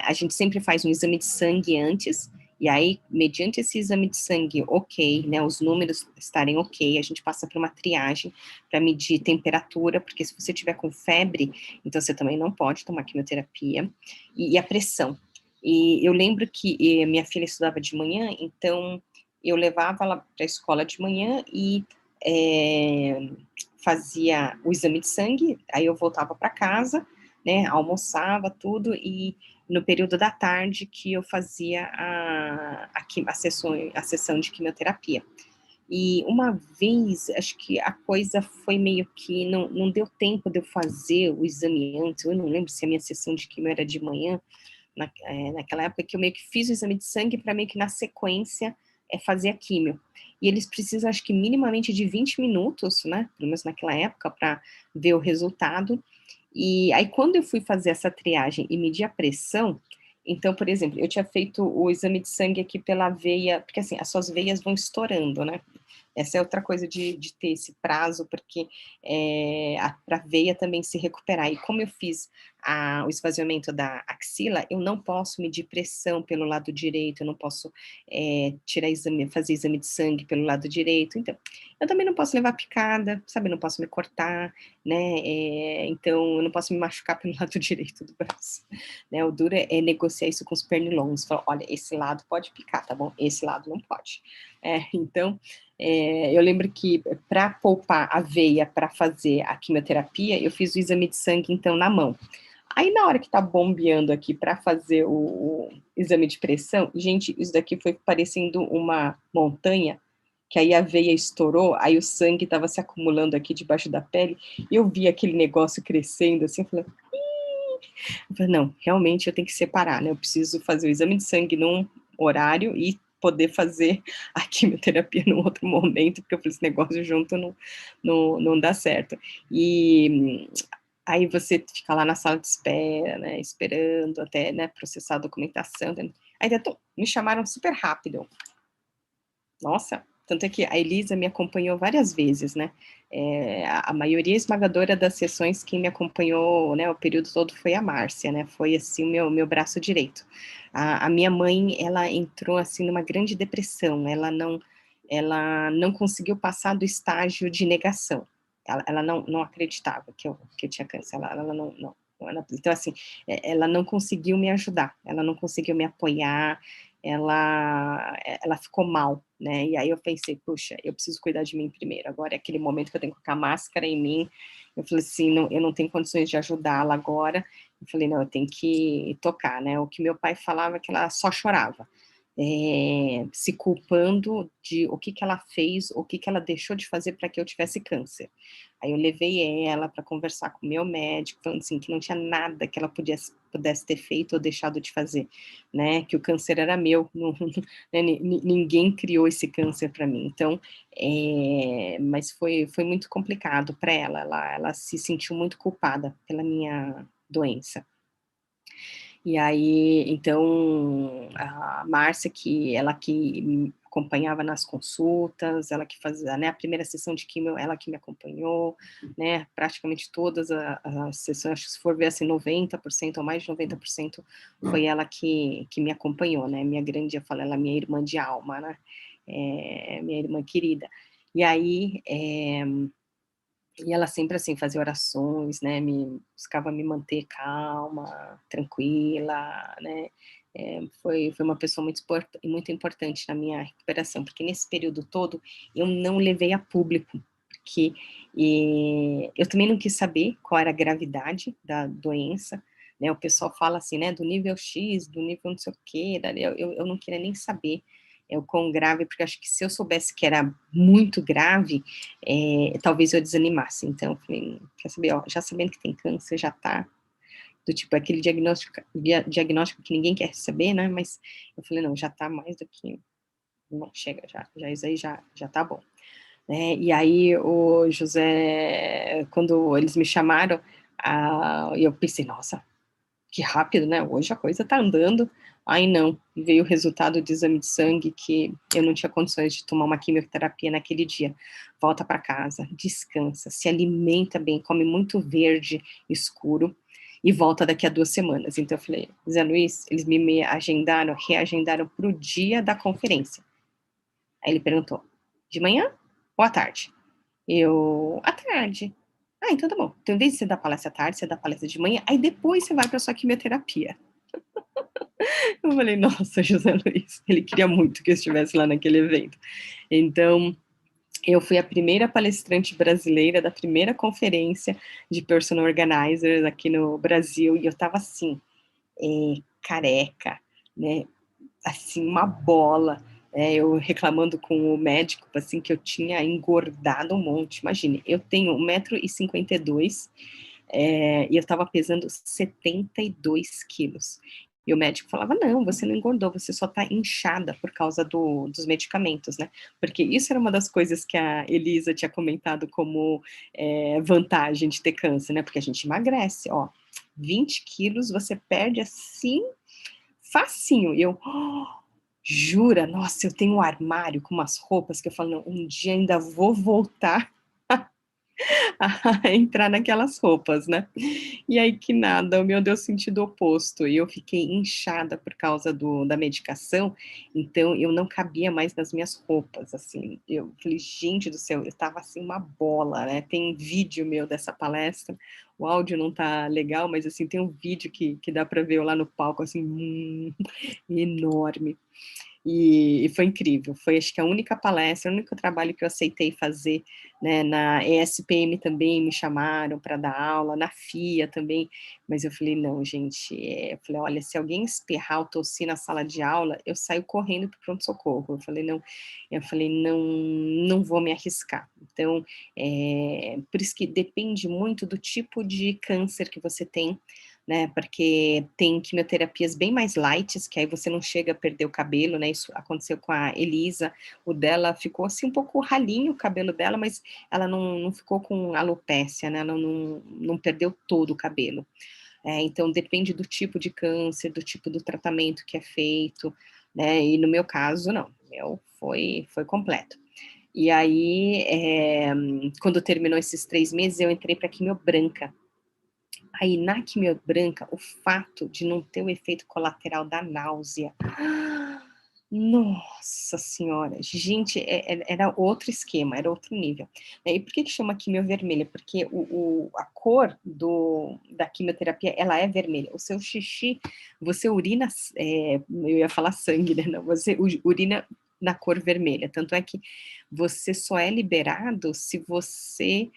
a gente sempre faz um exame de sangue antes, e aí, mediante esse exame de sangue ok, né, os números estarem ok, a gente passa por uma triagem para medir temperatura, porque se você tiver com febre, então você também não pode tomar quimioterapia, e a pressão. E eu lembro que minha filha estudava de manhã, então eu levava ela para a escola de manhã e fazia o exame de sangue, aí eu voltava para casa, né, almoçava tudo, e no período da tarde que eu fazia a sessão de quimioterapia. E uma vez, acho que a coisa foi meio que, não deu tempo de eu fazer o exame antes, eu não lembro se a minha sessão de quimio era de manhã, naquela época que eu meio que fiz o exame de sangue para meio que na sequência fazer a quimio. E eles precisam, acho que minimamente de 20 minutos, né, pelo menos naquela época, para ver o resultado. E aí quando eu fui fazer essa triagem e medir a pressão, então, por exemplo, eu tinha feito o exame de sangue aqui pela veia, porque assim, as suas veias vão estourando, né? Essa é outra coisa de ter esse prazo, porque para a veia também se recuperar. E como eu fiz o esvaziamento da axila, eu não posso medir pressão pelo lado direito, eu não posso fazer exame de sangue pelo lado direito. Então, eu também não posso levar picada, sabe? Eu não posso me cortar, né? Então, eu não posso me machucar pelo lado direito do braço. Né? O duro é negociar isso com os pernilongos. Falar, olha, esse lado pode picar, tá bom? Esse lado não pode. Então, eu lembro que para poupar a veia para fazer a quimioterapia, eu fiz o exame de sangue, então, na mão. Aí, na hora que tá bombeando aqui para fazer o exame de pressão, gente, isso daqui foi parecendo uma montanha, que aí a veia estourou, aí o sangue estava se acumulando aqui debaixo da pele, e eu vi aquele negócio crescendo, assim, eu falei, não, realmente eu tenho que separar, né, eu preciso fazer o exame de sangue num horário e poder fazer a quimioterapia num outro momento, porque eu falei, esse negócio junto não dá certo. E aí você fica lá na sala de espera, né, esperando até, né, processar a documentação. Aí me chamaram super rápido. Nossa, tanto é que a Elisa me acompanhou várias vezes, né, a maioria esmagadora das sessões, quem me acompanhou, né, o período todo foi a Márcia, né, foi, assim, o meu braço direito. A minha mãe, ela entrou, assim, numa grande depressão, ela não conseguiu passar do estágio de negação. ela não acreditava que eu tinha câncer, ela não então assim, ela não conseguiu me ajudar, ela não conseguiu me apoiar, ela ficou mal, né, e aí eu pensei: "Puxa, eu preciso cuidar de mim primeiro, agora é aquele momento que eu tenho que colocar máscara em mim", eu falei assim: "Não, eu não tenho condições de ajudá-la agora", eu falei: "Não, eu tenho que tocar", né, o que meu pai falava é que ela só chorava, se culpando de o que que ela fez, o que que ela deixou de fazer para que eu tivesse câncer. Aí eu levei ela para conversar com o meu médico, falando assim, que não tinha nada que ela pudesse ter feito ou deixado de fazer, né, que o câncer era meu, não, né, ninguém criou esse câncer para mim. Então, mas foi muito complicado para ela, ela se sentiu muito culpada pela minha doença. E aí, então, a Márcia, ela que me acompanhava nas consultas, ela que fazia, né, a primeira sessão de quimio, ela que me acompanhou, né, praticamente todas as sessões, acho que se for ver assim, 90% ou mais de 90% foi ela que me acompanhou, né, minha grande, eu falo, ela é minha irmã de alma, né, minha irmã querida. E aí, e ela sempre, assim, fazia orações, né, buscava me manter calma, tranquila, né, foi uma pessoa muito importante na minha recuperação, porque nesse período todo eu não levei a público, porque, eu também não quis saber qual era a gravidade da doença, né, o pessoal fala assim, né, do nível X, do nível não sei o quê, eu não queria nem saber, o quão grave, porque acho que se eu soubesse que era muito grave, talvez eu desanimasse. Então, eu falei, quer saber, ó, já sabendo que tem câncer, já tá, do tipo, aquele diagnóstico que ninguém quer receber, né, mas eu falei, não, já tá mais do que, não, chega, já isso aí já tá bom. Né, e aí o José, quando eles me chamaram, eu pensei, nossa, que rápido, né, hoje a coisa tá andando, aí não, veio o resultado do exame de sangue que eu não tinha condições de tomar uma quimioterapia naquele dia, volta para casa, descansa, se alimenta bem, come muito verde escuro, e volta daqui a 2 semanas, então eu falei, Zé Luiz, eles me reagendaram para o dia da conferência, aí ele perguntou, de manhã ou à tarde? Eu, à tarde. Ah, então tá bom. Então, em vez de você dar palestra à tarde, você dá palestra de manhã, aí depois você vai para sua quimioterapia. Eu falei, nossa, José Luiz, ele queria muito que eu estivesse lá naquele evento. Então, eu fui a primeira palestrante brasileira da primeira conferência de personal organizers aqui no Brasil, e eu tava assim, careca, né, assim, uma bola, eu reclamando com o médico, assim, que eu tinha engordado um monte. Imagine, eu tenho 1,52 m, e eu estava pesando 72 quilos. E o médico falava, não, você não engordou, você só tá inchada por causa dos medicamentos, né? Porque isso era uma das coisas que a Elisa tinha comentado como vantagem de ter câncer, né? Porque a gente emagrece, ó, 20 quilos você perde assim, facinho. E eu, jura? Nossa, eu tenho um armário com umas roupas que eu falo, não, um dia ainda vou voltar a entrar naquelas roupas, né. E aí que nada, o meu deu sentido oposto, e eu fiquei inchada por causa da medicação, então eu não cabia mais nas minhas roupas, assim, eu falei: "Gente do céu", eu estava assim uma bola, né, tem vídeo meu dessa palestra, o áudio não tá legal, mas assim, tem um vídeo que dá para ver eu lá no palco, assim, enorme. E foi incrível, foi acho que a única palestra, o único trabalho que eu aceitei fazer, né, na ESPM também me chamaram para dar aula, na FIA também, mas eu falei: "Não gente", eu falei: "Olha, se alguém espirrar ou tossir na sala de aula, eu saio correndo para o pronto-socorro", eu falei: "Não vou me arriscar". Então, por isso que depende muito do tipo de câncer que você tem, né, porque tem quimioterapias bem mais lights, que aí você não chega a perder o cabelo, né, isso aconteceu com a Elisa, o dela ficou assim um pouco ralinho o cabelo dela, mas ela não ficou com alopécia, né, ela não perdeu todo o cabelo. Então depende do tipo de câncer, do tipo do tratamento que é feito, né, e no meu caso não, o meu foi completo. E aí, quando terminou esses 3 meses, eu entrei para quimio branca. Aí na quimio branca, o fato de não ter o efeito colateral da náusea, Nossa senhora, gente, era outro esquema, era outro nível. E por que que chama quimio vermelha? Porque a cor da quimioterapia, ela é vermelha. O seu xixi, você urina, eu ia falar sangue, né? Não, você urina na cor vermelha. Tanto é que você só é liberado se você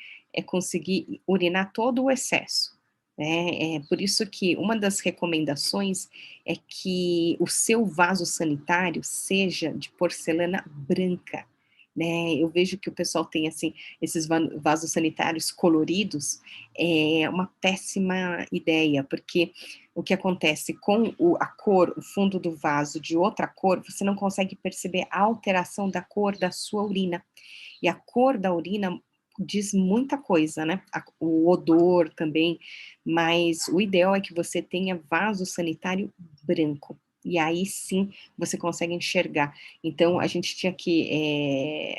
conseguir urinar todo o excesso. É por isso que uma das recomendações é que o seu vaso sanitário seja de porcelana branca, né? Eu vejo que o pessoal tem, assim, esses vasos sanitários coloridos, é uma péssima ideia, porque o que acontece com a cor, o fundo do vaso de outra cor, você não consegue perceber a alteração da cor da sua urina. E a cor da urina diz muita coisa, né? O odor também, mas o ideal é que você tenha vaso sanitário branco. E aí sim você consegue enxergar. Então a gente tinha que.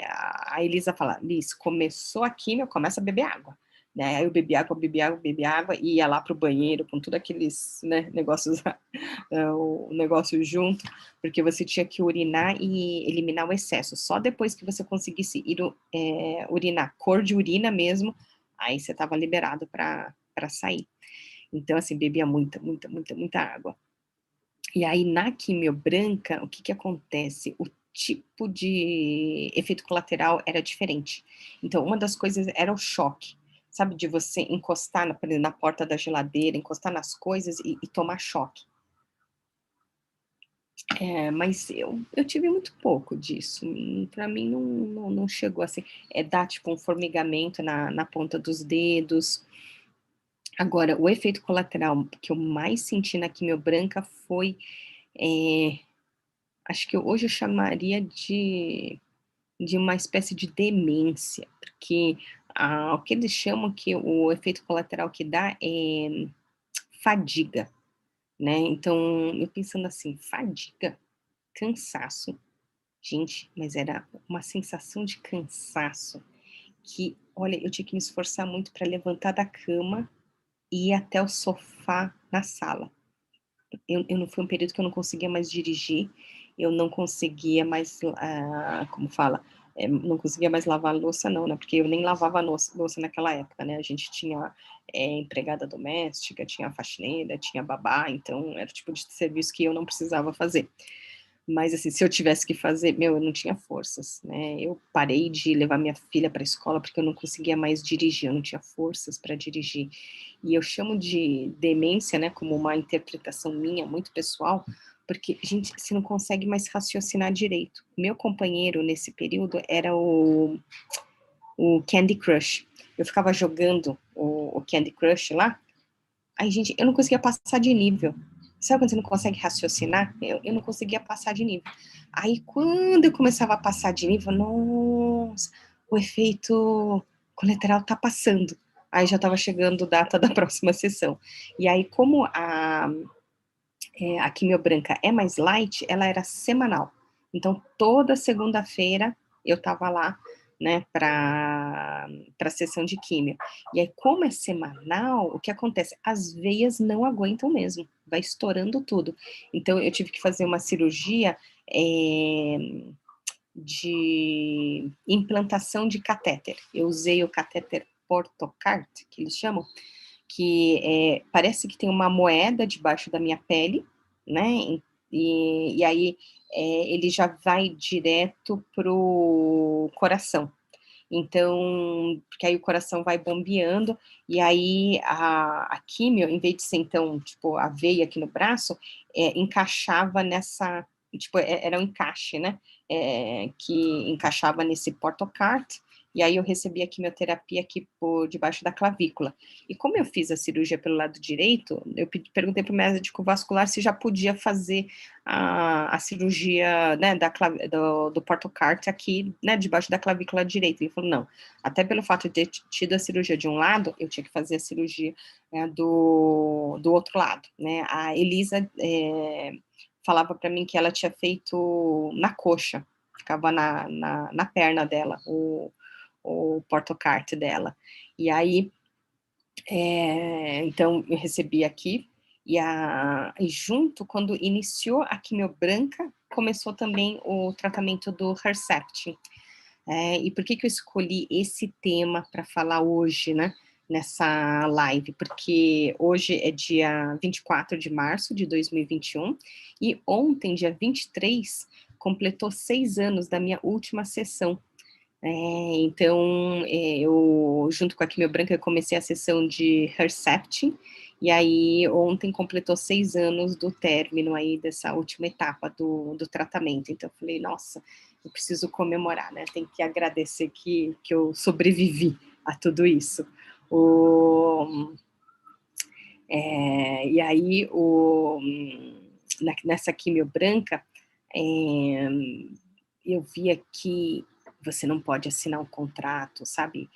A Elisa fala, Liz, começou a químio, começa a beber água. Né? Aí eu bebi água, bebi água, bebi água, e ia lá para o banheiro com tudo aqueles, né, negócios, o negócio junto, porque você tinha que urinar e eliminar o excesso. Só depois que você conseguisse urinar, cor de urina mesmo, aí você estava liberado para sair. Então, assim, bebia muita, muita, muita, muita água. E aí, na quimio branca, o que que acontece? O tipo de efeito colateral era diferente. Então, uma das coisas era o choque, sabe? De você encostar na porta da geladeira, encostar nas coisas e tomar choque. Mas eu tive muito pouco disso. Para mim não chegou assim. Dá tipo um formigamento na ponta dos dedos. Agora, o efeito colateral que eu mais senti na quimio branca foi, acho que hoje eu chamaria de uma espécie de demência, porque o que eles chamam que o efeito colateral que dá é fadiga, né? Então, eu pensando assim, fadiga, cansaço. Gente, mas era uma sensação de cansaço que, olha, eu tinha que me esforçar muito para levantar da cama e ir até o sofá na sala. Eu não foi um período que eu não conseguia mais dirigir, eu não conseguia mais, como fala, não conseguia mais lavar a louça não, né, porque eu nem lavava a louça naquela época, né, a gente tinha, empregada doméstica, tinha faxineira, tinha babá, então era o tipo de serviço que eu não precisava fazer. Mas, assim, se eu tivesse que fazer, meu, eu não tinha forças, né? Eu parei de levar minha filha para a escola porque eu não conseguia mais dirigir, eu não tinha forças para dirigir. E eu chamo de demência, né, como uma interpretação minha, muito pessoal, porque, gente, você não consegue mais raciocinar direito. Meu companheiro nesse período era o Candy Crush. Eu ficava jogando o Candy Crush lá, aí, gente, eu não conseguia passar de nível. Sabe quando você não consegue raciocinar? Eu não conseguia passar de nível. Aí, quando eu começava a passar de nível, nossa, o efeito colateral tá passando. Aí já estava chegando a data da próxima sessão. E aí, como a quimio branca é mais light, ela era semanal. Então, toda segunda-feira eu estava lá, né, para a sessão de químio. E aí, como é semanal, o que acontece? As veias não aguentam mesmo, vai estourando tudo. Então, eu tive que fazer uma cirurgia de implantação de catéter. Eu usei o catéter Portocart, que eles chamam, que parece que tem uma moeda debaixo da minha pele, né? E aí ele já vai direto pro coração. Então, porque aí o coração vai bombeando, e aí a químio, em vez de ser, então, tipo, a veia aqui no braço, encaixava nessa, tipo, era um encaixe, né, que encaixava nesse portocart, e aí eu recebi a quimioterapia aqui por debaixo da clavícula. E como eu fiz a cirurgia pelo lado direito, eu perguntei para o médico vascular se já podia fazer a cirurgia, né, do portocart aqui, né, debaixo da clavícula direita. Ele falou, não, até pelo fato de ter tido a cirurgia de um lado, eu tinha que fazer a cirurgia, né, do outro lado, né. A Elisa falava para mim que ela tinha feito na coxa, ficava na perna dela, o portocart dela. E aí, então, eu recebi aqui, e junto, quando iniciou a quimio branca, começou também o tratamento do Herceptin. E por que eu escolhi esse tema para falar hoje, né, nessa live? Porque hoje é dia 24 de março de 2021 e ontem, dia 23, completou 6 anos da minha última sessão. Então, eu, junto com a quimio branca, eu comecei a sessão de Herceptin, e aí ontem completou 6 anos do término aí dessa última etapa do tratamento. Então eu falei, nossa, eu preciso comemorar, né? Tem que agradecer que eu sobrevivi a tudo isso. E aí, nessa quimio branca, eu via que você não pode assinar um contrato, sabe?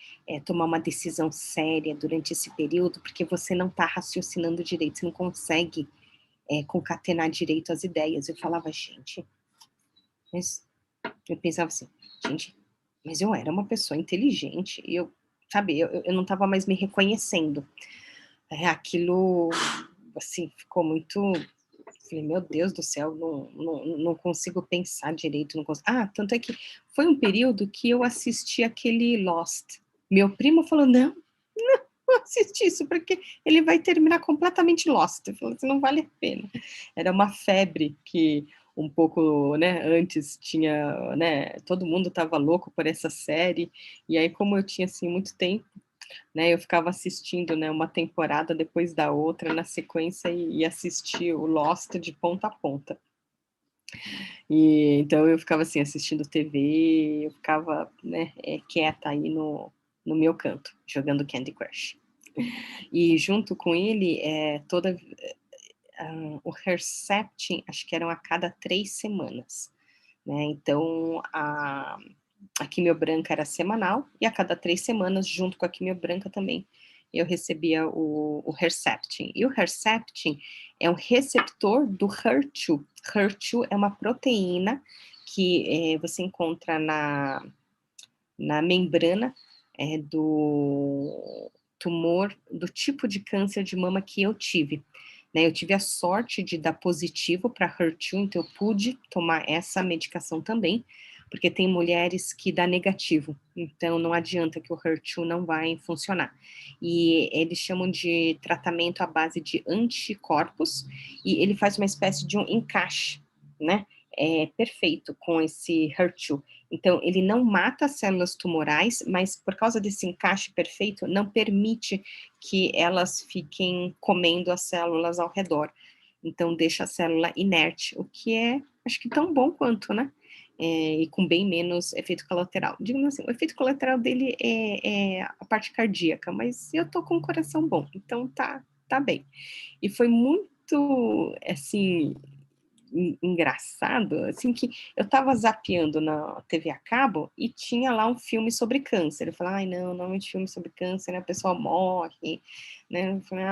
Tomar uma decisão séria durante esse período, porque você não está raciocinando direito, você não consegue concatenar direito as ideias. Eu falava, gente, mas eu pensava assim, gente, mas eu era uma pessoa inteligente, e sabe, eu não estava mais me reconhecendo. Aquilo, assim, ficou muito. Falei, meu Deus do céu, não consigo pensar direito. Não consigo. Tanto é que foi um período que eu assisti aquele Lost. Meu primo falou, não assiste isso, porque ele vai terminar completamente Lost. Eu falei assim, não vale a pena. Era uma febre que um pouco, né, antes tinha, né, todo mundo estava louco por essa série, e aí como eu tinha, assim, muito tempo, né, eu ficava assistindo, né, uma temporada depois da outra na sequência e assistia o Lost de ponta a ponta. E então eu ficava assim assistindo TV, eu ficava, né, quieta aí no meu canto, jogando Candy Crush. E junto com ele, o Herceptin, acho que eram a cada 3 semanas, né? Então a quimio branca era semanal, e a cada 3 semanas, junto com a quimio branca também, eu recebia o Herceptin. E o Herceptin é um receptor do HER2. HER2 é uma proteína que você encontra na membrana do tumor, do tipo de câncer de mama que eu tive. Né, eu tive a sorte de dar positivo para HER2, então eu pude tomar essa medicação também, porque tem mulheres que dá negativo, então não adianta que o HER2 não vai funcionar. E eles chamam de tratamento à base de anticorpos, e ele faz uma espécie de um encaixe, né, perfeito com esse HER2. Então, ele não mata as células tumorais, mas por causa desse encaixe perfeito, não permite que elas fiquem comendo as células ao redor. Então, deixa a célula inerte, o que é, acho que tão bom quanto, né? E com bem menos efeito colateral. Digamos assim, o efeito colateral dele é a parte cardíaca, mas eu tô com o coração bom, então tá bem. E foi muito, assim, engraçado, assim, que eu tava zapeando na TV a cabo e tinha lá um filme sobre câncer. Eu falei, ai, não, normalmente filme sobre câncer, né, a pessoa morre, né, eu falei,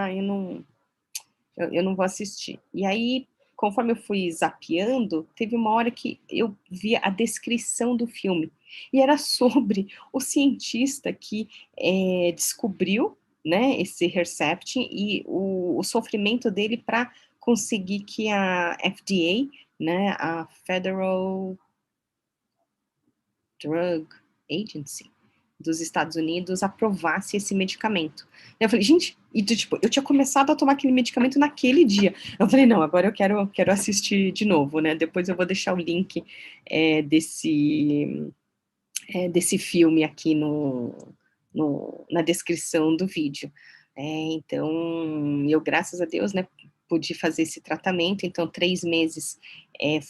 eu não vou assistir. E aí, conforme eu fui zapeando, teve uma hora que eu via a descrição do filme, e era sobre o cientista que descobriu, né, esse Herceptin e o sofrimento dele para conseguir que a FDA, né, a Federal Drug Agency dos Estados Unidos, aprovasse esse medicamento. Eu falei, gente, e tipo, eu tinha começado a tomar aquele medicamento naquele dia. Eu falei, não, agora eu quero assistir de novo, né? Depois eu vou deixar o link desse filme aqui na descrição do vídeo. Então, eu, graças a Deus, né, pude fazer esse tratamento. Então, 3 meses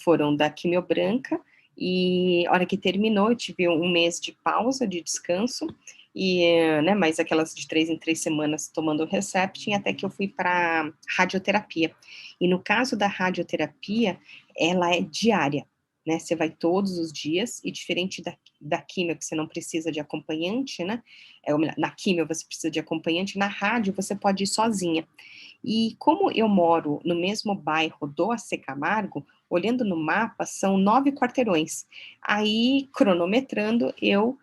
foram da quimio branca, e a hora que terminou, eu tive 1 mês de pausa, de descanso, e, né, mais aquelas de 3 em 3 semanas tomando o Herceptin, até que eu fui para radioterapia. E no caso da radioterapia, ela é diária, né, você vai todos os dias, e diferente da quimio, que você não precisa de acompanhante, né, na quimio você precisa de acompanhante, na rádio você pode ir sozinha. E como eu moro no mesmo bairro do AC Camargo, olhando no mapa, são 9 quarteirões. Aí, cronometrando, eu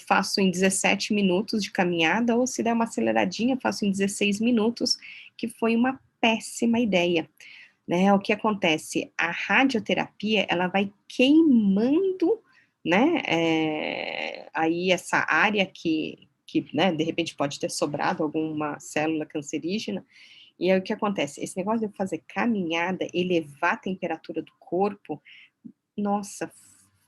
faço em 17 minutos de caminhada, ou se der uma aceleradinha, faço em 16 minutos, que foi uma péssima ideia. né, o que acontece? A radioterapia, ela vai queimando, né, aí essa área que, né, de repente pode ter sobrado alguma célula cancerígena, e aí o que acontece? Esse negócio de eu fazer caminhada, elevar a temperatura do corpo, nossa,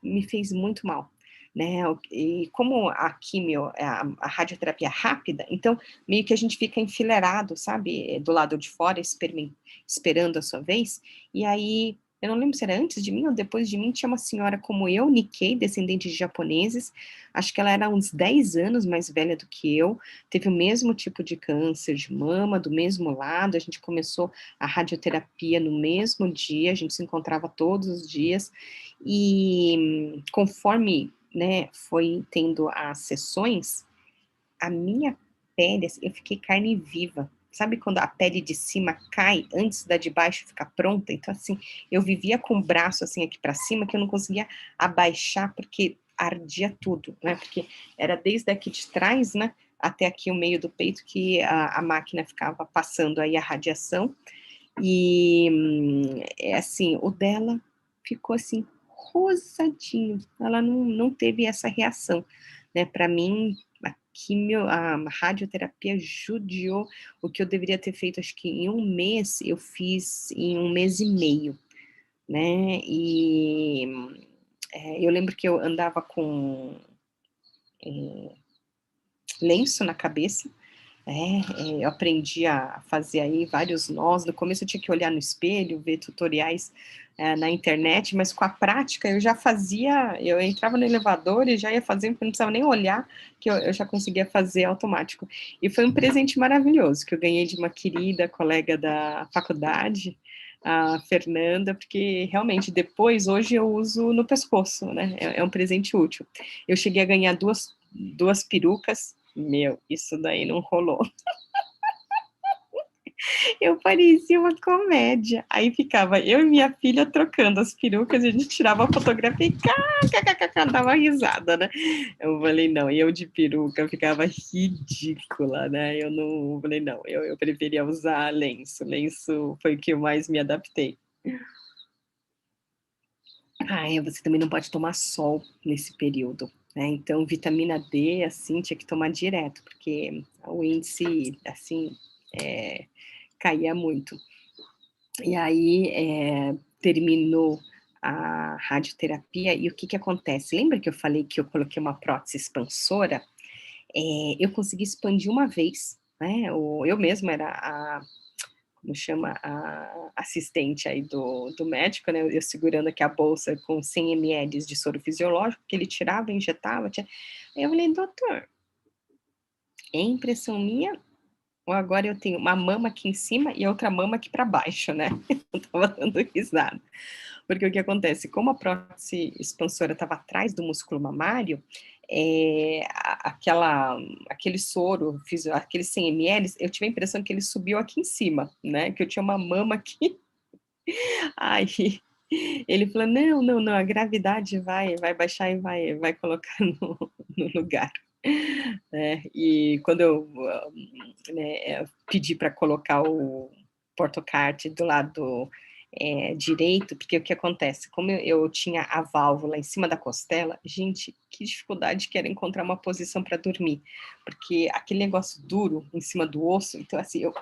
me fez muito mal, né, e como a quimio, a radioterapia é rápida, então meio que a gente fica enfileirado, sabe, do lado de fora esperando a sua vez, e aí, eu não lembro se era antes de mim ou depois de mim, tinha uma senhora como eu, Nikkei, descendente de japoneses, acho que ela era uns 10 anos mais velha do que eu, teve o mesmo tipo de câncer de mama, do mesmo lado, a gente começou a radioterapia no mesmo dia, a gente se encontrava todos os dias, e conforme, né, foi tendo as sessões, a minha pele, assim, eu fiquei carne viva. Sabe quando a pele de cima cai antes da de baixo ficar pronta? Então, assim, eu vivia com o braço, assim, aqui para cima, que eu não conseguia abaixar, porque ardia tudo, né? Porque era desde aqui de trás, né, até aqui o meio do peito, que a máquina ficava passando aí a radiação. E, é assim, o dela ficou, assim, rosadinho. Ela não teve essa reação, né? Para mim, a radioterapia judiou o que eu deveria ter feito, acho que em um mês, eu fiz em um mês e meio, né? E eu lembro que eu andava com lenço na cabeça. Eu aprendi a fazer aí vários nós. No começo eu tinha que olhar no espelho, ver tutoriais na internet, mas com a prática eu já fazia, eu entrava no elevador e já ia fazendo, porque eu não precisava nem olhar, que eu já conseguia fazer automático. E foi um presente maravilhoso, que eu ganhei de uma querida colega da faculdade, a Fernanda, porque realmente depois, hoje eu uso no pescoço, né? É um presente útil. Eu cheguei a ganhar duas perucas, meu, isso daí não rolou. Eu parecia uma comédia. Aí ficava eu e minha filha trocando as perucas, e a gente tirava a fotografia e dava risada, né? Eu falei, não, eu de peruca eu ficava ridícula, né? Eu não, falei, não, eu preferia usar lenço. Lenço foi o que eu mais me adaptei. Você também não pode tomar sol nesse período, né? Então, vitamina D, assim, tinha que tomar direto, porque o índice, assim, caía muito. E aí, terminou a radioterapia, e o que que acontece? Lembra que eu falei que eu coloquei uma prótese expansora? Eu consegui expandir uma vez, né? Eu mesma era como chama, a assistente aí do médico, né? Eu segurando aqui a bolsa com 100 ml de soro fisiológico, que ele tirava, injetava. Aí eu falei, doutor, é impressão minha? Ou agora eu tenho uma mama aqui em cima e outra mama aqui para baixo, né? Eu tava dando risada. Porque o que acontece, como a prótese expansora estava atrás do músculo mamário, aquele soro, aqueles 100 ml, eu tive a impressão que ele subiu aqui em cima, né? Que eu tinha uma mama aqui. Aí ele falou: não, não, não, a gravidade vai baixar e vai colocar no lugar. E quando eu pedi para colocar o portocard do lado direito, porque o que acontece? Como eu tinha a válvula em cima da costela, gente, que dificuldade que era encontrar uma posição para dormir, porque aquele negócio duro em cima do osso, então assim, eu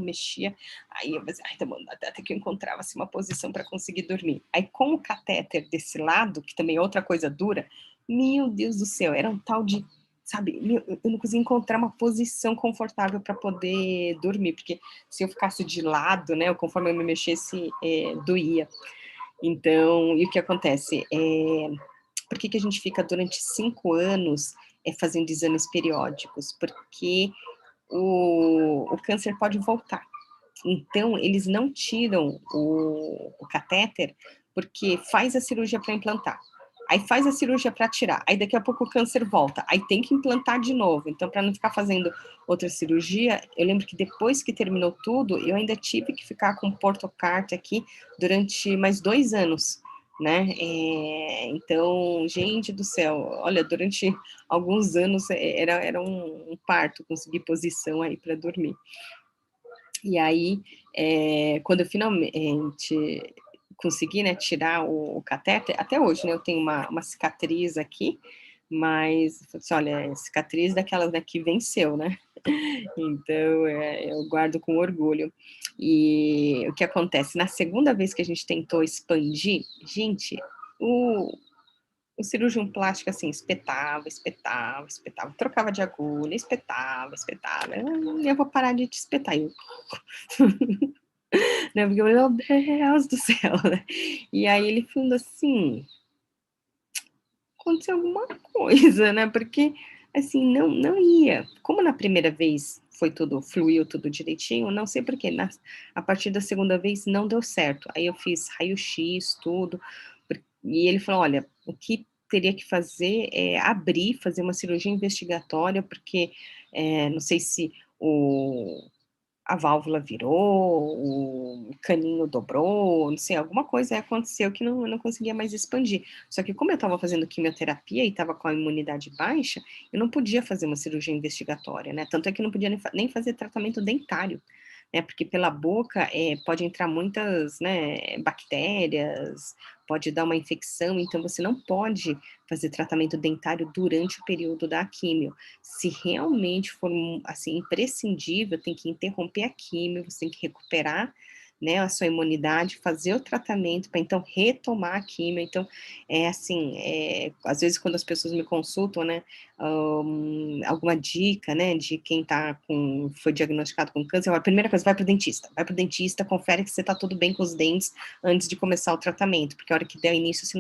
mexia, aí eu pensei, tá bom, até que eu encontrava assim, uma posição para conseguir dormir. Aí com o catéter desse lado, que também é outra coisa dura, meu Deus do céu, era um tal de, sabe, eu não conseguia encontrar uma posição confortável para poder dormir, porque se eu ficasse de lado, né, conforme eu me mexesse, doía. Então, e o que acontece? Por que a gente fica durante 5 anos fazendo exames periódicos? Porque o câncer pode voltar. Então, eles não tiram o catéter, porque faz a cirurgia para implantar. Aí faz a cirurgia para tirar. Aí daqui a pouco o câncer volta. Aí tem que implantar de novo. Então, para não ficar fazendo outra cirurgia, eu lembro que depois que terminou tudo, eu ainda tive que ficar com portocarte aqui durante mais 2 anos, né? Então, gente do céu, olha, durante alguns anos era um parto conseguir posição aí para dormir. E aí, quando eu finalmente consegui, né, tirar o catéter, até hoje, né, eu tenho uma cicatriz aqui, mas, eu falei assim, olha, é cicatriz daquelas, né, que venceu, né? Então, eu guardo com orgulho. E o que acontece? Na segunda vez que a gente tentou expandir, gente, o, o cirurgião plástico, assim, espetava, espetava, espetava, trocava de agulha, espetava, espetava. Eu vou parar de te espetar. Eu, né, porque, meu Deus do céu, né? E aí ele falando assim, aconteceu alguma coisa, né? Porque, assim, não ia. Como na primeira vez foi tudo, fluiu tudo direitinho, não sei porquê, a partir da segunda vez não deu certo. Aí eu fiz raio-x, tudo, e ele falou, olha, o que teria que fazer é abrir, fazer uma cirurgia investigatória, porque não sei se a válvula virou, o caninho dobrou, não sei, alguma coisa aconteceu que não conseguia mais expandir. Só que como eu estava fazendo quimioterapia e estava com a imunidade baixa, eu não podia fazer uma cirurgia investigatória, né? Tanto é que eu não podia nem fazer tratamento dentário, né? Porque pela boca pode entrar muitas, né, bactérias, pode dar uma infecção, então você não pode fazer tratamento dentário durante o período da quimio. Se realmente for, assim, imprescindível, tem que interromper a quimio, você tem que recuperar, né, a sua imunidade, fazer o tratamento para então retomar a quimio. Então, assim, às vezes quando as pessoas me consultam, né, alguma dica, né, de quem foi diagnosticado com câncer, a primeira coisa, vai para o dentista, confere que você está tudo bem com os dentes antes de começar o tratamento, porque a hora que der início você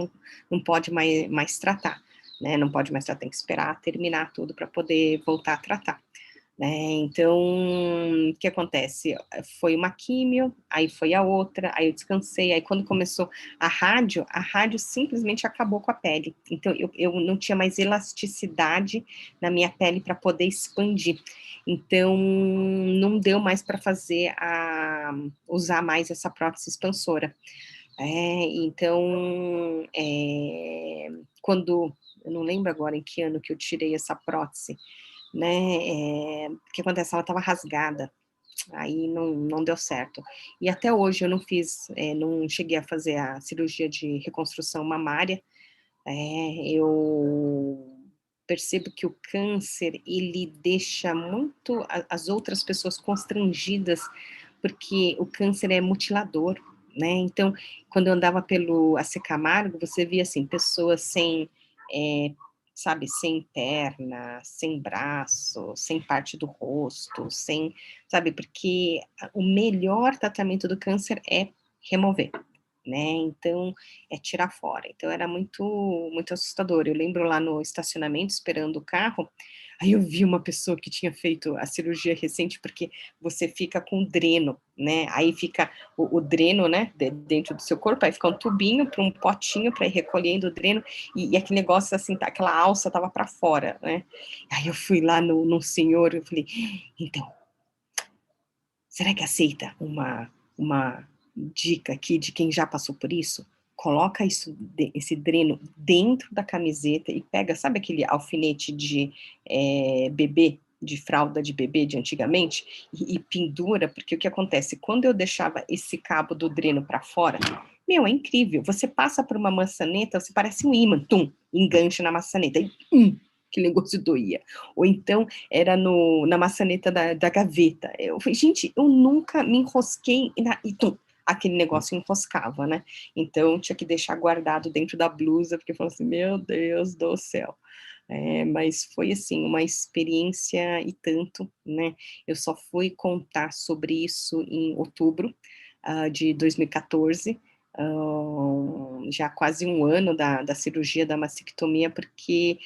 não pode mais tratar, né, não pode mais tratar, tem que esperar terminar tudo para poder voltar a tratar, né, então, o que acontece? Foi uma químio, aí foi a outra, aí eu descansei, aí quando começou a rádio simplesmente acabou com a pele, então eu não tinha mais elasticidade na minha pele para poder expandir, então não deu mais para usar mais essa prótese expansora. Então, quando, eu não lembro agora em que ano que eu tirei essa prótese, né, o que acontece, ela estava rasgada, aí não deu certo. E até hoje eu não cheguei a fazer a cirurgia de reconstrução mamária, eu percebo que o câncer, ele deixa muito as outras pessoas constrangidas, porque o câncer é mutilador, né, então, quando eu andava pelo AC Camargo, você via, assim, pessoas sem, sabe, sem perna, sem braço, sem parte do rosto, sem, sabe, porque o melhor tratamento do câncer é remover, né, então, é tirar fora. Então era muito muito assustador. Eu lembro lá no estacionamento esperando o carro, aí eu vi uma pessoa que tinha feito a cirurgia recente, porque você fica com dreno, né, aí fica o dreno, né, dentro do seu corpo, aí fica um tubinho para um potinho para ir recolhendo o dreno, e aquele negócio assim, aquela alça estava para fora, né. Aí eu fui lá no senhor, eu falei: "Então, será que aceita uma dica aqui de quem já passou por isso? Coloca esse dreno dentro da camiseta e pega, sabe aquele alfinete de bebê, de fralda de bebê de antigamente? E pendura, porque o que acontece? Quando eu deixava esse cabo do dreno para fora, meu, é incrível. Você passa por uma maçaneta, você parece um imã, tum, engancha na maçaneta, e aquele negócio doía. Ou então era na maçaneta da gaveta. Eu falei, gente, eu nunca me enrosquei e tum, aquele negócio enroscava, né? Então tinha que deixar guardado dentro da blusa, porque eu falei assim, meu Deus do céu. Mas foi assim, uma experiência e tanto, né? Eu só fui contar sobre isso em outubro de 2014, já quase um ano da cirurgia da mastectomia, porque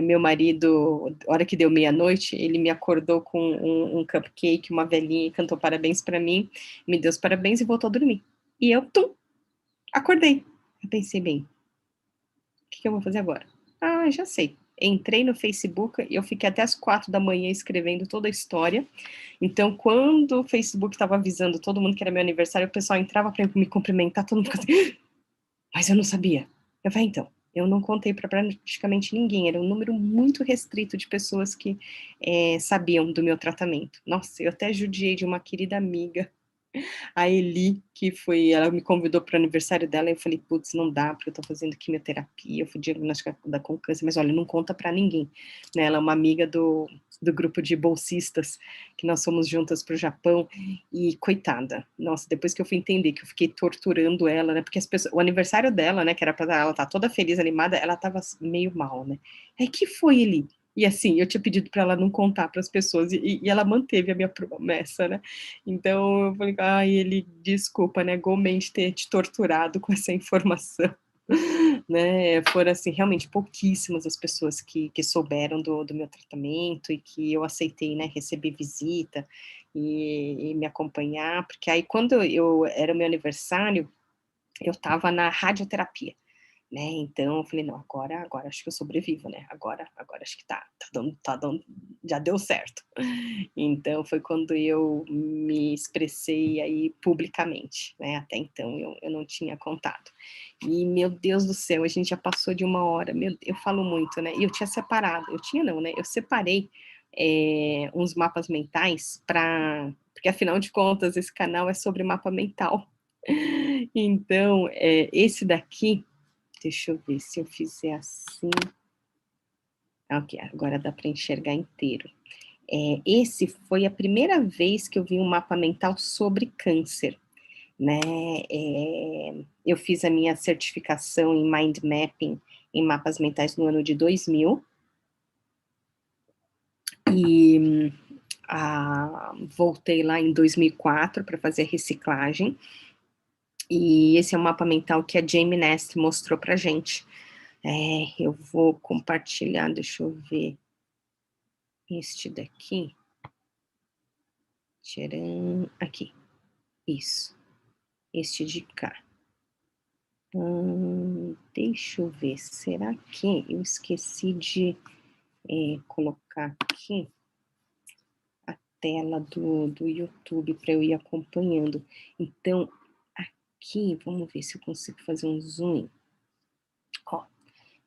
meu marido, a hora que deu meia-noite, ele me acordou com um cupcake, uma velhinha, e cantou parabéns para mim, me deu os parabéns e voltou a dormir. E eu, tum, acordei. Eu pensei, bem, o que eu vou fazer agora? Ah, já sei. Entrei no Facebook e eu fiquei até as 4 da manhã escrevendo toda a história. Então, quando o Facebook estava avisando todo mundo que era meu aniversário, o pessoal entrava para me cumprimentar, todo mundo ficava assim, mas eu não sabia. Eu falei, então. Eu não contei para praticamente ninguém, era um número muito restrito de pessoas que sabiam do meu tratamento. Nossa, eu até judiei de uma querida amiga, a Eli, que foi, ela me convidou para o aniversário dela, e eu falei, putz, não dá, porque eu tô fazendo quimioterapia, eu fui diagnosticada com câncer, mas olha, não conta para ninguém, né, ela é uma amiga do grupo de bolsistas, que nós fomos juntas para o Japão, e coitada, nossa, depois que eu fui entender que eu fiquei torturando ela, né, porque as pessoas, o aniversário dela, né, que era para ela estar toda feliz, animada, ela tava meio mal, né, aí que foi, Eli? E assim, eu tinha pedido para ela não contar para as pessoas, e ela manteve a minha promessa, né, então eu falei, ai, ele, desculpa, né, Gomes ter te torturado com essa informação, né, foram, assim, realmente pouquíssimas as pessoas que souberam do meu tratamento e que eu aceitei, né, receber visita e me acompanhar, porque aí quando era o meu aniversário, eu estava na radioterapia, né, então eu falei: "Não, agora acho que eu sobrevivo, né, agora acho que tá dando, já deu certo". Então foi quando eu me expressei aí publicamente, né, até então eu não tinha contado. E meu Deus do céu, a gente já passou de 1 hora, eu falo muito, né, e eu tinha separado, eu tinha não, né, eu separei, uns mapas mentais porque afinal de contas esse canal é sobre mapa mental. Então, esse daqui, deixa eu ver se eu fizer assim. Ok, agora dá para enxergar inteiro. Esse foi a primeira vez que eu vi um mapa mental sobre câncer, né? Eu fiz a minha certificação em Mind Mapping, em mapas mentais, no ano de 2000, e voltei lá em 2004 para fazer a reciclagem, e esse é o mapa mental que a Jamie Nest mostrou para gente. Eu vou compartilhar, deixa eu ver, este daqui, tcharam, aqui, isso, este de cá. Deixa eu ver, será que eu esqueci de colocar aqui a tela do YouTube para eu ir acompanhando? Então, aqui, vamos ver se eu consigo fazer um zoom. Ó,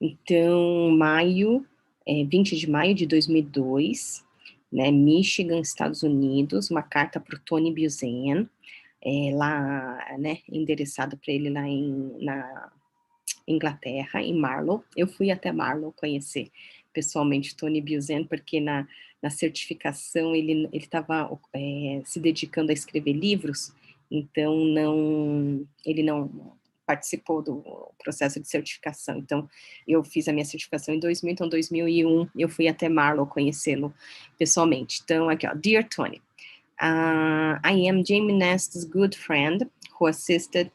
então, 20 de maio de 2002, né, Michigan, Estados Unidos, uma carta para o Tony Buzan, lá, né, endereçado para ele lá na Inglaterra, em Marlow. Eu fui até Marlow conhecer pessoalmente Tony Buzan, porque na certificação ele estava se dedicando a escrever livros, então ele não participou do processo de certificação. Então, eu fiz a minha certificação em 2000, então 2001 eu fui até Marlow conhecê-lo pessoalmente. Então, aqui, ó, Dear Tony, I am Jamie Nest's good friend who assisted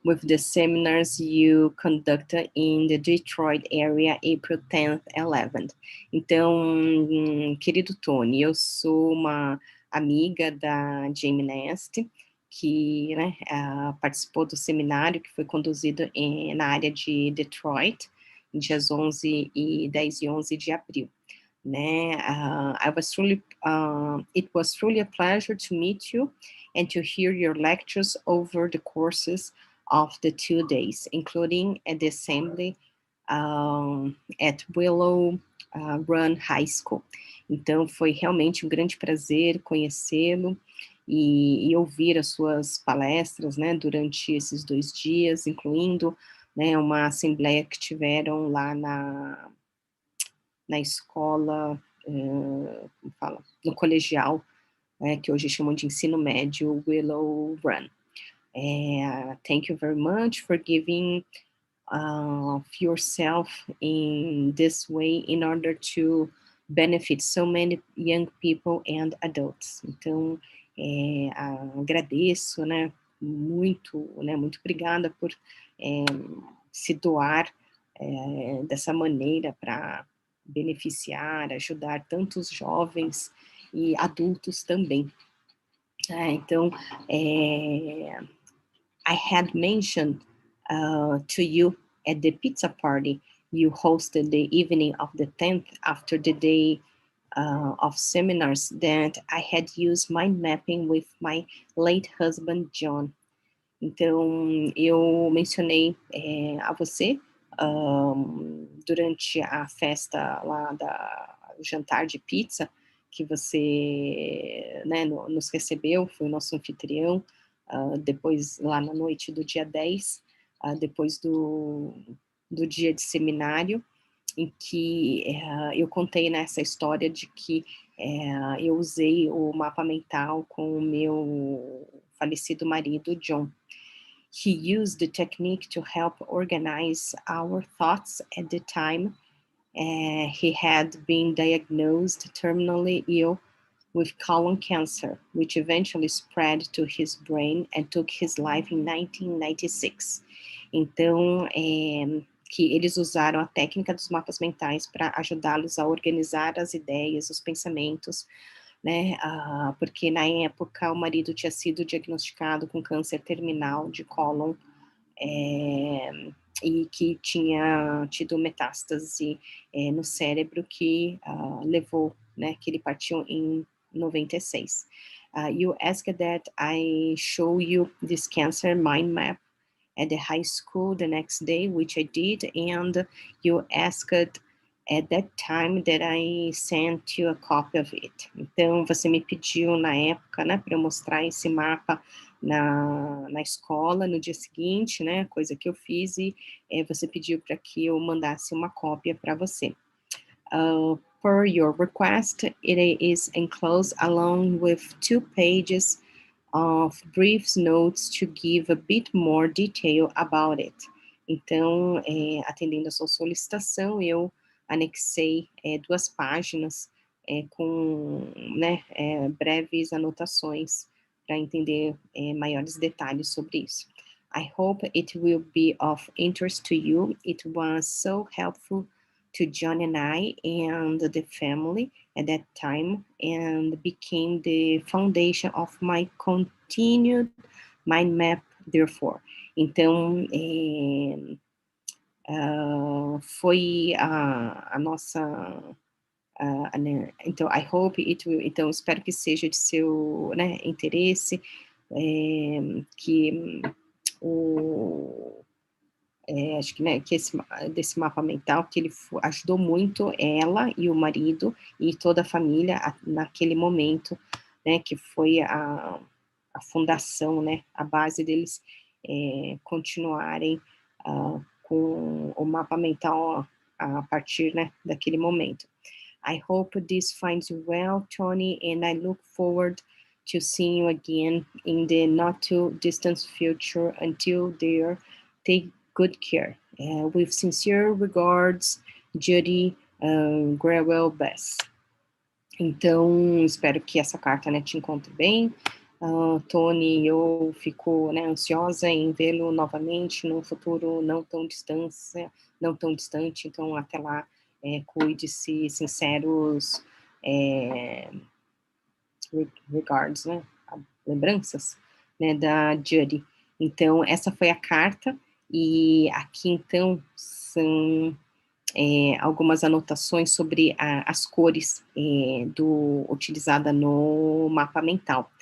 with the seminars you conducted in the Detroit area, April 10th, 11th. Então, querido Tony, eu sou uma amiga da Jamie Nest, que, né, participou do seminário que foi conduzido na área de Detroit, em dias 10 e 11 de abril. Né? It was truly a pleasure to meet you and to hear your lectures over the courses of the 2 days, including at the assembly at Willow Run High School. Então, foi realmente um grande prazer conhecê-lo e ouvir as suas palestras, né, durante esses 2 dias, incluindo, né, uma assembleia que tiveram lá na escola, como fala? No colegial, que hoje chamam de ensino médio, Willow Run. Thank you very much for giving of yourself in this way in order to benefit so many young people and adults. Então, agradeço, né, muito obrigada por se doar dessa maneira para beneficiar, ajudar tantos jovens e adultos também. Então, I had mentioned to you at the pizza party you hosted the evening of the 10th after the day of seminars that I had used mind mapping with my late husband, John. Então, eu mencionei a você durante a festa lá o jantar de pizza, que você, né, nos recebeu, foi o nosso anfitrião, depois lá na noite do dia 10, depois do dia de seminário, em que eu contei nessa história de que eu usei o mapa mental com o meu falecido marido, John. He used the technique to help organize our thoughts at the time. He had been diagnosed terminally ill with colon cancer, which eventually spread to his brain and took his life in 1996. Então, que eles usaram a técnica dos mapas mentais para ajudá-los a organizar as ideias, os pensamentos, né? Porque na época o marido tinha sido diagnosticado com câncer terminal de cólon, e que tinha tido metástase no cérebro que levou, né, que ele partiu em 96. You asked that I show you this cancer mind map at the high school the next day, which I did, and you asked at that time that I sent you a copy of it. Então, você me pediu na época, né, para eu mostrar esse mapa na escola no dia seguinte, né, coisa que eu fiz, e você pediu para que eu mandasse uma cópia para você. Per your request, it is enclosed along with 2 pages of brief notes to give a bit more detail about it. Então, atendendo a sua solicitação, eu anexei 2 páginas com, né, breves anotações para entender maiores detalhes sobre isso. I hope it will be of interest to you. It was so helpful to John and I and the family at that time, and became the foundation of my continued mind map, therefore. Então, foi a nossa... né, então, I hope it will, então, espero que seja de seu, né, interesse, que acho que, né, que desse mapa mental, que ele ajudou muito ela e o marido e toda a família naquele momento, né, que foi a fundação, né, a base deles continuarem com o mapa mental a partir, né, daquele momento. I hope this finds you well, Tony, and I look forward to seeing you again in the not too distant future. Until there, take good care. With sincere regards, Judy Grewell Bess. Então, espero que essa carta, né, te encontre bem. Tony, eu fico, né, ansiosa em vê-lo novamente num futuro não tão distante, então até lá, cuide-se, sinceros regards, né, lembranças, né, da Judy. Então, essa foi a carta, e aqui, então, são algumas anotações sobre as cores utilizada no mapa mental.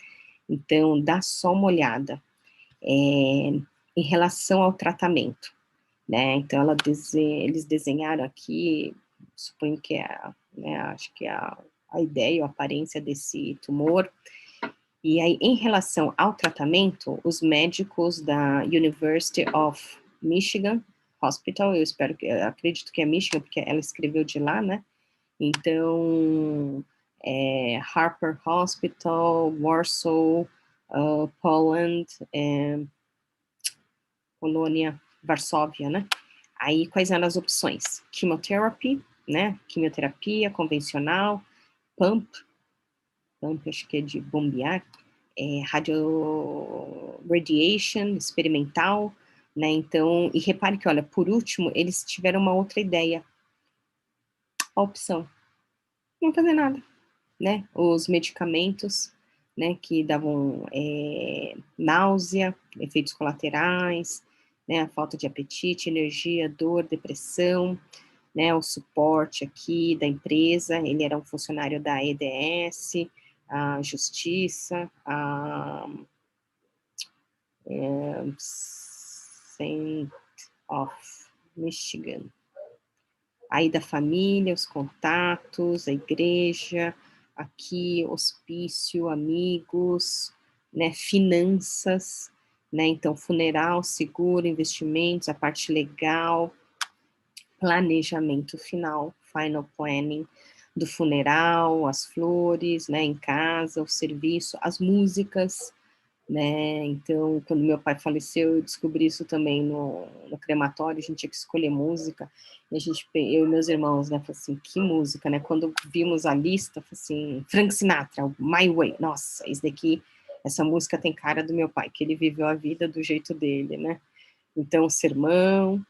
Então, dá só uma olhada. Em relação ao tratamento, né, então eles desenharam aqui, suponho que né, acho que a ideia, a aparência desse tumor. E aí, em relação ao tratamento, os médicos da University of Michigan Hospital, eu acredito que é Michigan, porque ela escreveu de lá, né? Então, Harper Hospital, Warsaw, Poland, Polônia, Varsóvia, né? Aí, quais eram as opções? Chemotherapy, né? Quimioterapia convencional, pump, acho que é de bombear, radio radiation experimental, né? Então, e repare que, olha, por último, eles tiveram uma outra ideia. A opção, não fazer nada, né? Os medicamentos, né, que davam náusea, efeitos colaterais, né, a falta de apetite, energia, dor, depressão, né, o suporte aqui da empresa, ele era um funcionário da EDS, a Justiça, a Saint of Michigan. Aí da família, os contatos, a igreja, aqui hospício, amigos, né, finanças, né, então funeral, seguro, investimentos, a parte legal, planejamento final, final planning do funeral, as flores, né, em casa, o serviço, as músicas, né, então, quando meu pai faleceu, eu descobri isso também no crematório, a gente tinha que escolher música, e eu e meus irmãos, né, falei assim, que música, né, quando vimos a lista, falei assim, Frank Sinatra, My Way, nossa, essa música tem cara do meu pai, que ele viveu a vida do jeito dele, né, então, o sermão,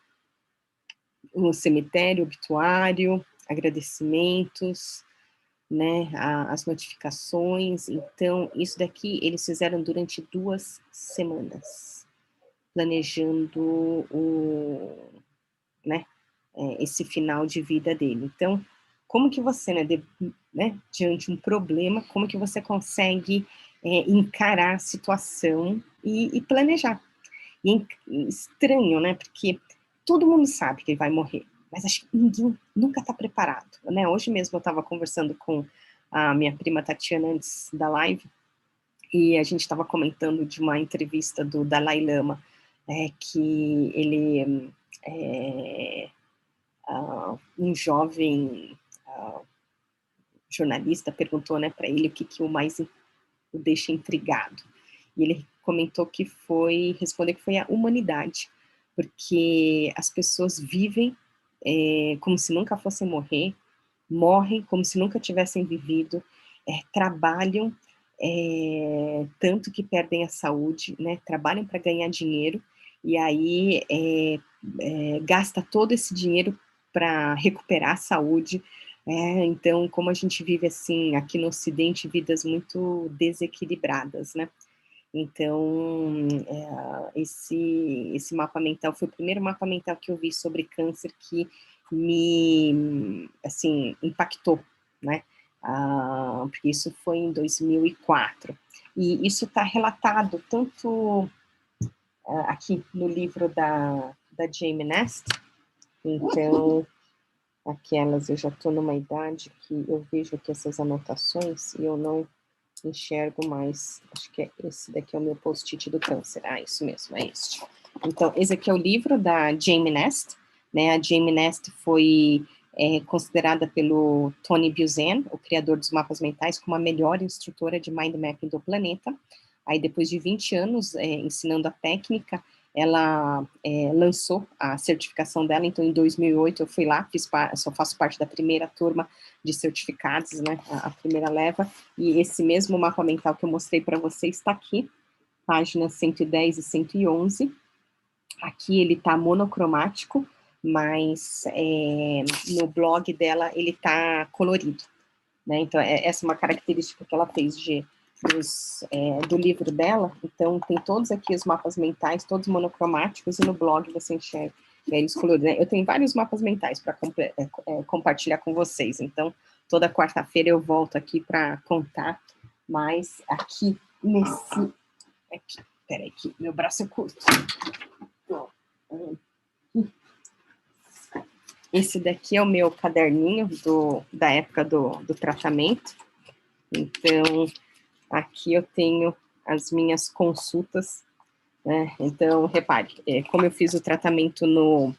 o cemitério, obituário, agradecimentos, né, as notificações. Então, isso daqui eles fizeram durante 2 semanas, planejando né, esse final de vida dele. Então, como que você, né, diante de um problema, como que você consegue encarar a situação e planejar? E é estranho, né, porque todo mundo sabe que ele vai morrer, mas acho que ninguém nunca está preparado, né? Hoje mesmo eu estava conversando com a minha prima Tatiana antes da live, e a gente estava comentando de uma entrevista do Dalai Lama, que ele um jovem jornalista perguntou, né, para ele o que o mais o deixa intrigado. E ele comentou respondeu que foi a humanidade, porque as pessoas vivem como se nunca fossem morrer, morrem como se nunca tivessem vivido, trabalham tanto que perdem a saúde, né? Trabalham para ganhar dinheiro, e aí gasta todo esse dinheiro para recuperar a saúde. Então, como a gente vive assim, aqui no Ocidente, vidas muito desequilibradas, né? Então, esse mapa mental foi o primeiro mapa mental que eu vi sobre câncer que me, assim, impactou, né? Porque isso foi em 2004. E isso está relatado tanto aqui no livro da Jamie Nest, então, eu já estou numa idade que eu vejo aqui essas anotações e eu não enxergo mais, acho que esse daqui é o meu post-it do câncer, isso mesmo, é este. Então, esse aqui é o livro da Jamie Nest, né, a Jamie Nest foi considerada pelo Tony Buzan, o criador dos mapas mentais, como a melhor instrutora de mind mapping do planeta. Aí, depois de 20 anos ensinando a técnica, ela lançou a certificação dela, então em 2008 eu fui lá, só faço parte da primeira turma de certificados, né, a primeira leva, e esse mesmo mapa mental que eu mostrei para vocês está aqui, páginas 110 e 111, aqui ele está monocromático, mas no blog dela ele está colorido, né, então essa é uma característica que ela fez do livro dela, então tem todos aqui os mapas mentais, todos monocromáticos, e no blog você enxerga eles coloridos, né? Eu tenho vários mapas mentais para compartilhar com vocês, então toda quarta-feira eu volto aqui para contar, mas aqui peraí, que meu braço é curto. Esse daqui é o meu caderninho da época do tratamento, então aqui eu tenho as minhas consultas, né? Então, repare, como eu fiz o tratamento no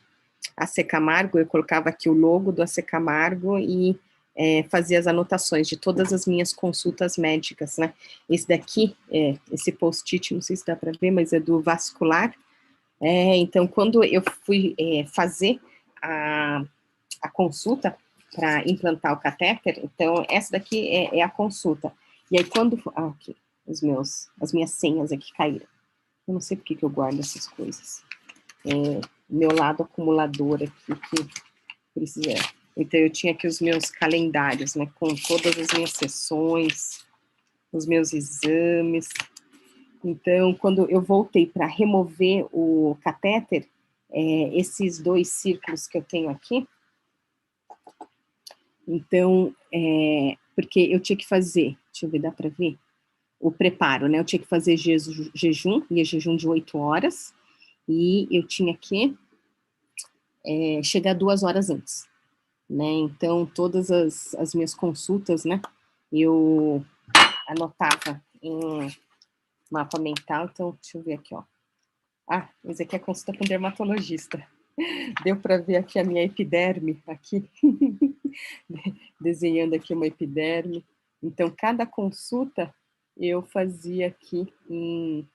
AC Camargo, eu colocava aqui o logo do AC Camargo e fazia as anotações de todas as minhas consultas médicas, né? Esse daqui, esse post-it, não sei se dá para ver, mas é do vascular. Então, quando eu fui fazer a consulta para implantar o catéter, então, essa daqui é a consulta. E aí, aqui, as minhas senhas aqui caíram. Eu não sei por que eu guardo essas coisas. Meu lado acumulador aqui, que precisa. Então, eu tinha aqui os meus calendários, né, com todas as minhas sessões, os meus exames. Então, quando eu voltei para remover o catéter, esses 2 círculos que eu tenho aqui, então, porque eu tinha que fazer, deixa eu ver, dá para ver? O preparo, né? Eu tinha que fazer jejum, ia jejum de 8 horas, e eu tinha que chegar 2 horas antes, né? Então, todas as minhas consultas, né, eu anotava em mapa mental. Então, deixa eu ver aqui, ó. Esse aqui é consulta com dermatologista. Deu para ver aqui a minha epiderme, aqui, desenhando aqui uma epiderme. Então, cada consulta eu fazia aqui em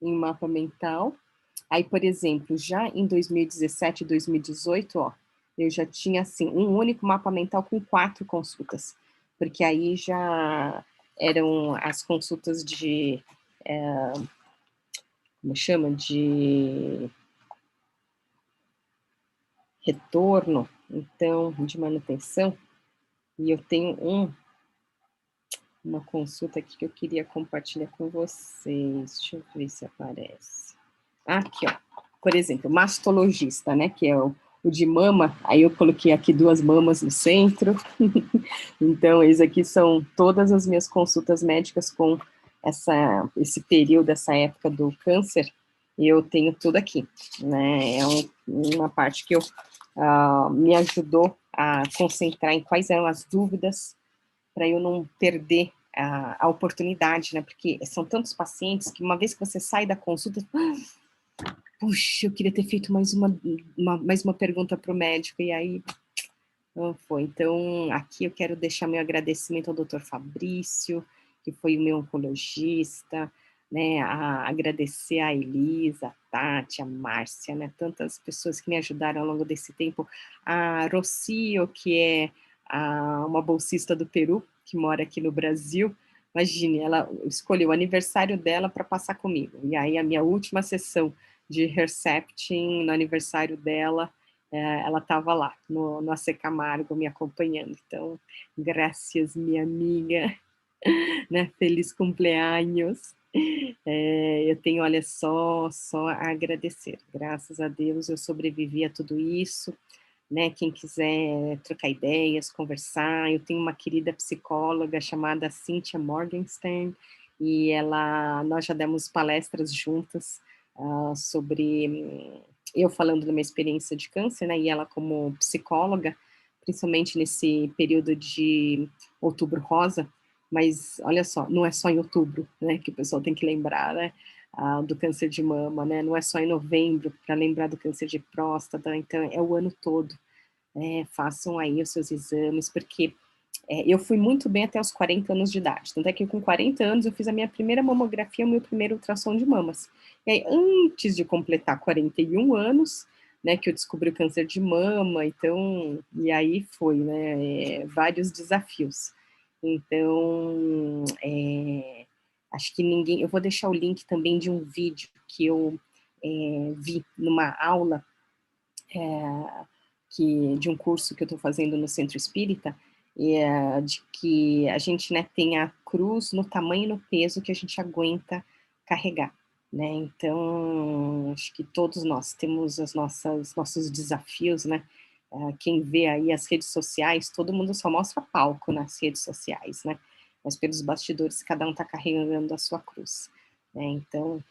mapa mental. Aí, por exemplo, já em 2017 e 2018, ó, eu já tinha, assim, um único mapa mental com 4 consultas, porque aí já eram as consultas de, como chama? De retorno, então, de manutenção, e eu tenho uma consulta aqui que eu queria compartilhar com vocês. Deixa eu ver se aparece. Aqui, ó. Por exemplo, mastologista, né? Que é o de mama. Aí eu coloquei aqui 2 mamas no centro. Então, esses aqui são todas as minhas consultas médicas com esse período, essa época do câncer. E eu tenho tudo aqui, né? É uma parte que me ajudou a concentrar em quais eram as dúvidas, para eu não perder a oportunidade, né? Porque são tantos pacientes que uma vez que você sai da consulta, puxa, eu queria ter feito mais uma pergunta para o médico, e aí não foi. Então, aqui eu quero deixar meu agradecimento ao Dr. Fabrício, que foi o meu oncologista, né? Agradecer a Elisa, a Tati, a Márcia, né? Tantas pessoas que me ajudaram ao longo desse tempo. A Rocio, que é uma bolsista do Peru, que mora aqui no Brasil. Imagine, ela escolheu o aniversário dela para passar comigo. E aí, a minha última sessão de Herceptin, no aniversário dela, ela estava lá, no AC Camargo, me acompanhando. Então, graças, minha amiga, né? Feliz cumpleaños. Eu tenho, olha, só a agradecer. Graças a Deus eu sobrevivi a tudo isso, né? Quem quiser trocar ideias, conversar, eu tenho uma querida psicóloga chamada Cynthia Morgenstern, e nós já demos palestras juntas sobre eu falando da minha experiência de câncer, né? E ela como psicóloga, principalmente nesse período de Outubro Rosa. Mas olha só, não é só em outubro, né, que o pessoal tem que lembrar, né, do câncer de mama, né, não é só em novembro para lembrar do câncer de próstata, então é o ano todo, né, façam aí os seus exames, porque eu fui muito bem até os 40 anos de idade, tanto é que com 40 anos eu fiz a minha primeira mamografia, o meu primeiro ultrassom de mamas, e aí antes de completar 41 anos, né, que eu descobri o câncer de mama, então, e aí foi, né, vários desafios. Então, acho que ninguém... Eu vou deixar o link também de um vídeo que eu vi numa aula de um curso que eu estou fazendo no Centro Espírita, de que a gente, né, tem a cruz no tamanho e no peso que a gente aguenta carregar, né? Então, acho que todos nós temos nossos desafios, né? Quem vê aí as redes sociais, todo mundo só mostra palco nas redes sociais, né? Mas pelos bastidores, cada um está carregando a sua cruz, né? Então,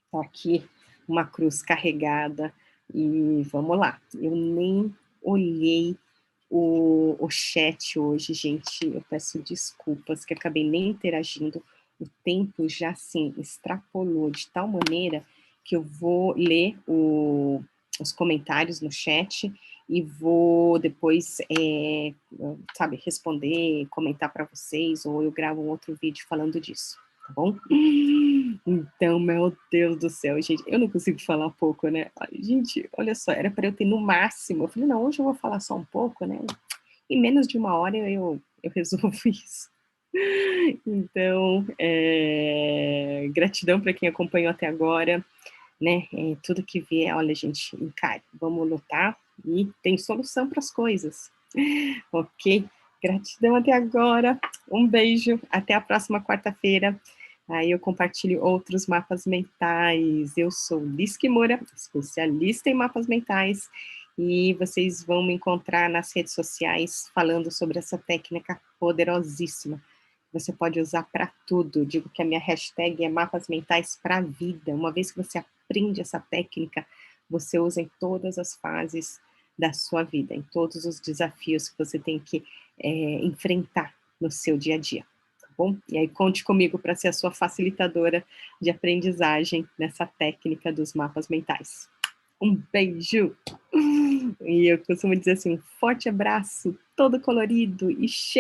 tá aqui uma cruz carregada e vamos lá. Eu nem olhei o chat hoje, gente. Eu peço desculpas que acabei nem interagindo. O tempo já, assim, extrapolou de tal maneira que eu vou ler os comentários no chat e vou depois, sabe, responder, comentar para vocês, ou eu gravo um outro vídeo falando disso, tá bom? Então, meu Deus do céu, gente, eu não consigo falar pouco, né? Ai, gente, olha só, era para eu ter no máximo. Eu falei, não, hoje eu vou falar só um pouco, né? Em menos de 1 hora eu resolvo isso. Então, gratidão para quem acompanhou até agora, né? Tudo que vier, olha, gente, encare, vamos lutar e tem solução para as coisas, ok? Gratidão até agora, um beijo, até a próxima quarta-feira. Aí eu compartilho outros mapas mentais. Eu sou Liz Kimura, especialista em mapas mentais, e vocês vão me encontrar nas redes sociais falando sobre essa técnica poderosíssima. Você pode usar para tudo. Digo que a minha hashtag é mapas mentais para a vida. Uma vez que você aprende essa técnica, você usa em todas as fases da sua vida, em todos os desafios que você tem que enfrentar no seu dia a dia, tá bom? E aí conte comigo para ser a sua facilitadora de aprendizagem nessa técnica dos mapas mentais. Um beijo! E eu costumo dizer assim, um forte abraço, todo colorido e cheio